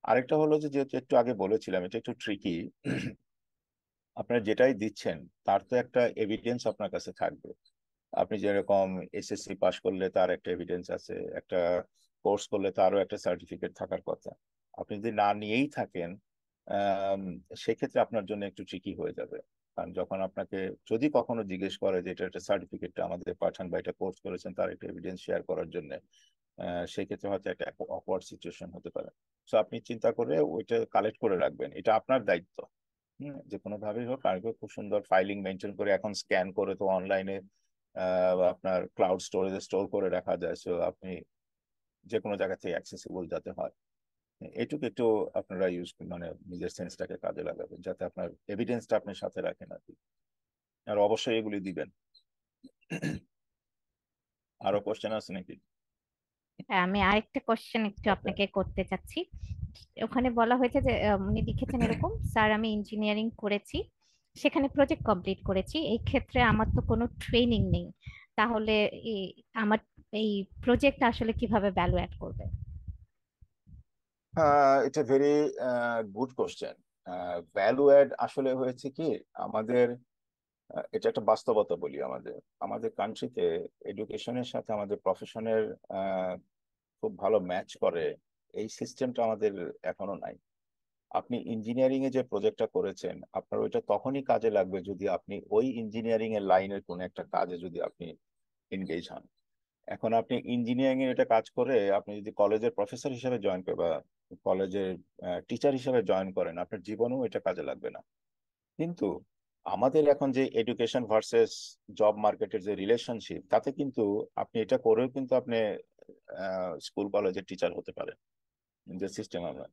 আরেকটা হলো যে, যেহেতু একটু আগে বলেছিলাম এটা একটু ট্রিকি, আপনার যেটাই দিচ্ছেন তার তো একটা এভিডেন্স আপনার কাছে থাকবে। আপনি যেরকম এসএসসি পাশ করলে তার একটা এভিডেন্স আছে, একটা কোর্স করলে তারও একটা সার্টিফিকেট থাকার কথা। আপনি যদি না নিয়েই থাকেন, আম, সেক্ষেত্রে আপনার জন্য একটু ট্রিকি হয়ে যাবে। কারণ যখন আপনাকে যদি কখনো জিজ্ঞেস করে যে এটা একটা সার্টিফিকেটটা আমাদের পাঠান বা এটা কোর্স করেছেন তার একটা এভিডেন্স শেয়ার করার জন্য, সেক্ষেত্রে হয়তো একটা অকওয়ার্ড সিচুয়েশন হতে পারে। সো আপনি চিন্তা করে ওইটা কালেক্ট করে রাখবেন, এটা আপনার দায়িত্ব। যে কোনো ভাবেই হোক, আর খুব সুন্দর ফাইলিং মেনটেন করে এখন স্ক্যান করে তো অনলাইনে আপনার ক্লাউড স্টোরেজে স্টোর করে রাখা যায়, সো আপনি যে কোনো জায়গা থেকে অ্যাক্সেসিবল যাতে হয়। এইটুকু একটু আপনারা ইউজ মানে নিজের সেন্সটাকে কাজে লাগাবেন, যাতে আপনার এভিডেন্সটা আপনি সাথে রাখেন আর কি। আর অবশ্যই এগুলি দিবেন। আরো কোশ্চেন আছে নাকি? হ্যাঁ, আমি আরেকটা কোশ্চেন একটু ওকে। আপনাকে করতে চাচ্ছি। ওখানে বলা হয়েছে যে উনি লিখেছেন এরকম, স্যার আমি ইঞ্জিনিয়ারিং করেছি, সেখানে প্রজেক্ট কমপ্লিট করেছি, এই ক্ষেত্রে আমার তো কোনো ট্রেনিং নেই, তাহলে আমার এই প্রজেক্ট আসলে কিভাবে ভ্যালু অ্যাড করবে? এটা very good question. Value add আসলে হয়েছে কি, আমাদের এটা একটা বাস্তবতা বলি, আমাদের আমাদের কান্ট্রিতে এডুকেশনের সাথে আমাদের প্রফেশনের খুব ভালো ম্যাচ করে এই সিস্টেমটা আমাদের এখনো নাই। আপনি ইঞ্জিনিয়ারিং এ যে প্রজেক্টটা করেছেন, আপনার ওইটা তখনই কাজে লাগবে যদি আপনি ওই ইঞ্জিনিয়ারিং এর লাইনের কোনো একটা কাজে যদি আপনি এনগেজ হন। এখন আপনি ইঞ্জিনিয়ারিং এর এটা কাজ করে আপনি যদি কলেজের প্রফেসর হিসেবে জয়েন করেন বা কলেজের টিচার হিসেবে জয়েন করেন, আপনার জীবনেও এটা কাজে লাগবে না। কিন্তু আমাদের এখন যে এডুকেশন ভার্সেস জব মার্কেটের যে রিলেশনশিপ, তাতে কিন্তু আপনি এটা করেও কিন্তু আপনি স্কুল কলেজের টিচার হতে পারেন, যে সিস্টেম আমরা।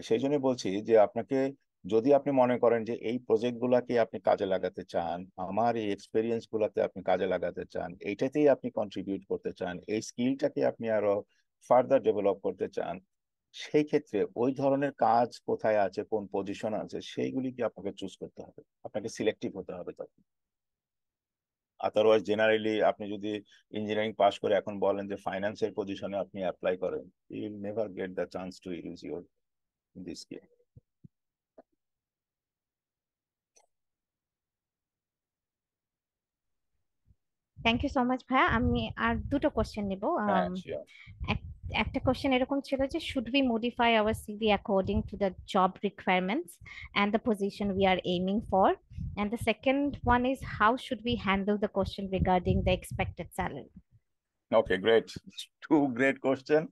সেই জন্য বলছি যে আপনাকে, যদি আপনি মনে করেন যে এই প্রজেক্ট গুলাকে আপনি কাজে লাগাতে চান, আমার এই এক্সপিরিয়েন্স গুলাতে আপনি কাজে লাগাতে চান, এইটাতেই আপনি কন্ট্রিবিউট করতে চান, এই স্কিলটাকে আপনি আরো ফার্দার ডেভেলপ করতে চান, সেই ক্ষেত্রে ওই ধরনের কাজ কোথায় আছে, কোন পজিশন আছে, সেইগুলিকে আপনাকে চুজ করতে হবে, আপনাকে সিলেক্টিভ হতে হবে তখন। আদারওয়াইজ জেনারেলি আপনি যদি ইঞ্জিনিয়ারিং পাস করে এখন বলেন যে ফাইন্যান্সের পজিশনে আপনি অ্যাপ্লাই করেন, you will never get the chance to use your this skill. Thank you so much ভাইয়া। আমি আর দুটো কোশ্চেন নিব। হ্যাঁ, sure. একটা কোশ্চেন এরকম ছিল যে should we modify our CV according to the job requirements and the position we are aiming for, and the second one is how should we handle the question regarding the expected salary? Okay, great. Two great question.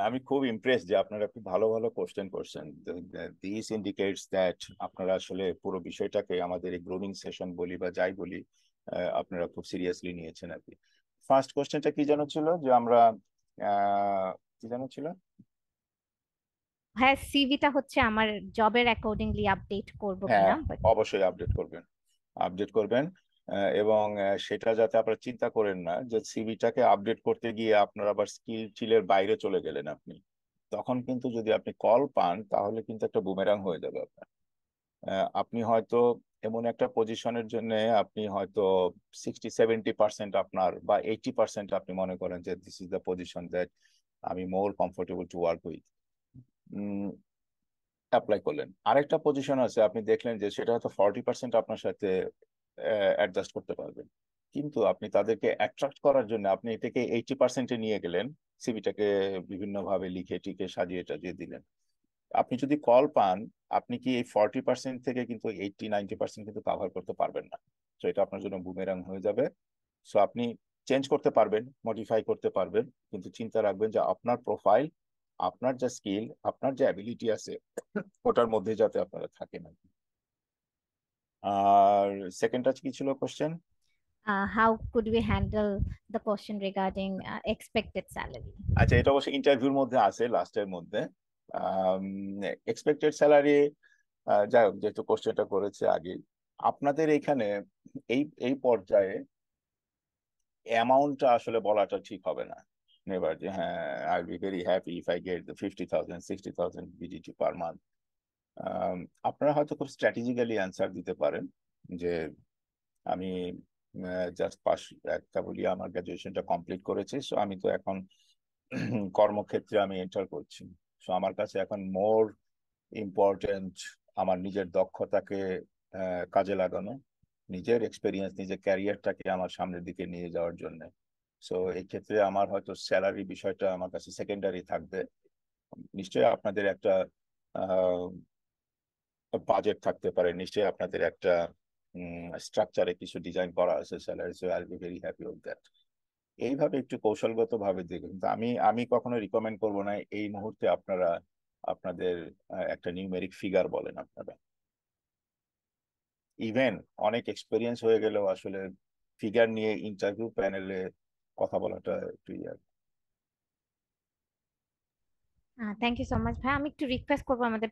আমি খুব ইমপ্রেস যে আপনারা খুব ভালো ভালো কোশ্চেন করছেন। দিস ইন্ডিকেটস দ্যাট আপনারা আসলে পুরো বিষয়টাকে, আমাদের এই গ্রুমিং সেশন বলি বা যাই বলি, আপনারা খুব সিরিয়াসলি নিয়েছেন আর কি। ফার্স্ট কোশ্চেনটা কি যেন ছিল, যে আমরা কি যেন ছিল? হ্যাঁ, সিভিটা হচ্ছে আমার জবের অ্যাকর্ডিংলি আপডেট করব হ্যাঁ, কিনা, বাট অবশ্যই আপডেট করবেন, আপডেট করবেন। এবং সেটা যাতে আপনারা চিন্তা করেন না যে সিভিটাকে আপডেট করতে গিয়ে আপনার আবার স্কিল চিলের বাইরে চলে গেলেন আপনি, তখন কিন্তু যদি আপনি কল পান তাহলে কিন্তু একটা বুমেরাং হয়ে যাবে আপনার। আপনি হয়তো এমন একটা পজিশনের জন্য আপনি হয়তো 60-70% আপনার বা 80% আপনি মনে করেন যে this is the position that আমি more comfortable to work with, apply করলেন। আরেকটা পজিশন আছে, আপনি দেখলেন যে সেটা হয়তো 40% আপনার সাথে অ্যাডজাস্ট করতে পারবেন, কিন্তু আপনি তাদেরকে অ্যাট্রাক্ট করার জন্য আপনি এটাকে 80%-এ নিয়ে গেলেন, সিভিটাকে বিভিন্ন ভাবে লিখে টিকে সাজিয়ে টাজিয়ে দিলেন। আপনি যদি কল পান, আপনি কি এই 40% থেকে কিন্তু 80-90% কিন্তু কাভার করতে পারবেন না। তো এটা আপনার জন্য বুমেরাং হয়ে যাবে। সো আপনি চেঞ্জ করতে পারবেন, মডিফাই করতে পারবেন, কিন্তু চিন্তা রাখবেন যে আপনার প্রোফাইল, আপনার যা স্কিল, আপনার যে অ্যাবিলিটি আছে, ওটার মধ্যে যাতে আপনারা থাকেন আর কি। আর সেকেন্ডটা কি ছিল question? How could we handle the question regarding expected salary? আচ্ছা, এটা অবশ্যই ইন্টারভিউর মধ্যে আছে, লাস্টের মধ্যে। এক্সপেক্টেড স্যালারি, যাই হোক, যেহেতু কোশ্চেনটা করেছে আগে, আপনাদের এখানে এই এই পর্যায়ে অ্যামাউন্টটা আসলে বলাটা ঠিক হবে না। নেভার যে হ্যাঁ, I be very happy if I get 50,000-60,000 BDT per month. আপনারা হয়তো খুব স্ট্র্যাটেজিক্যালি অ্যান্সার দিতে পারেন যে আমি জাস্ট পাস, একটা বলি আমার গ্রাজুয়েশনটা কমপ্লিট করেছি, সো আমি তো এখন কর্মক্ষেত্রে আমি এন্টার করছি, সো আমার কাছে এখন মোর ইম্পর্টেন্ট আমার নিজের দক্ষতাকে কাজে লাগানো, নিজের এক্সপিরিয়েন্স, নিজের ক্যারিয়ারটাকে আমার সামনের দিকে নিয়ে যাওয়ার জন্য। সো এই ক্ষেত্রে আমার হয়তো স্যালারি বিষয়টা আমার কাছে সেকেন্ডারি থাকবে। নিশ্চয়ই আপনাদের একটা বাজেট থাকতে পারে, নিশ্চয়ই আপনাদের একটা স্ট্রাকচারে কিছু ডিজাইন করা আছে salary, so I will be very happy with that. এইভাবে একটু কৌশলগত ভাবে দেখুন। কিন্তু আমি আমি কখনো রিকমেন্ড করবো না এই মুহূর্তে আপনারা আপনাদের একটা নিউমেরিক ফিগার বলেন আপনারা। ইভেন অনেক এক্সপিরিয়েন্স হয়ে গেলেও আসলে ফিগার নিয়ে ইন্টারভিউ প্যানেলে কথা বলাটা একটু থ্যাংক ইউ সো মাচ ভাই। আমি একটু রিকোয়েস্ট করবো আমাদের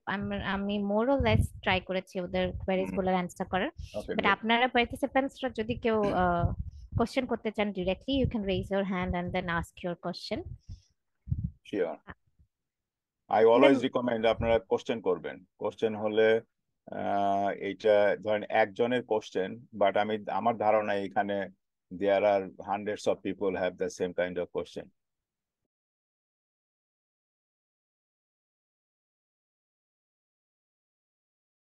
আমি মোর ও লেস ট্রাই করেছি ওদের কোয়েরিজ গুলোর অ্যান্সার করার, ওকে বাট গ্রেট আপনারা পার্টিসিপেন্টসরা যদি কেউ কোশ্চেন করতে চান directly, you can raise your hand and then ask your question. Sure I even always recommend আপনারা কোশ্চেন করবেন। কোশ্চেন হলে এইটা ধরেন একজনের কোশ্চেন, বাট আমার ধারণা এখানে there are hundreds of people have the same kind of question.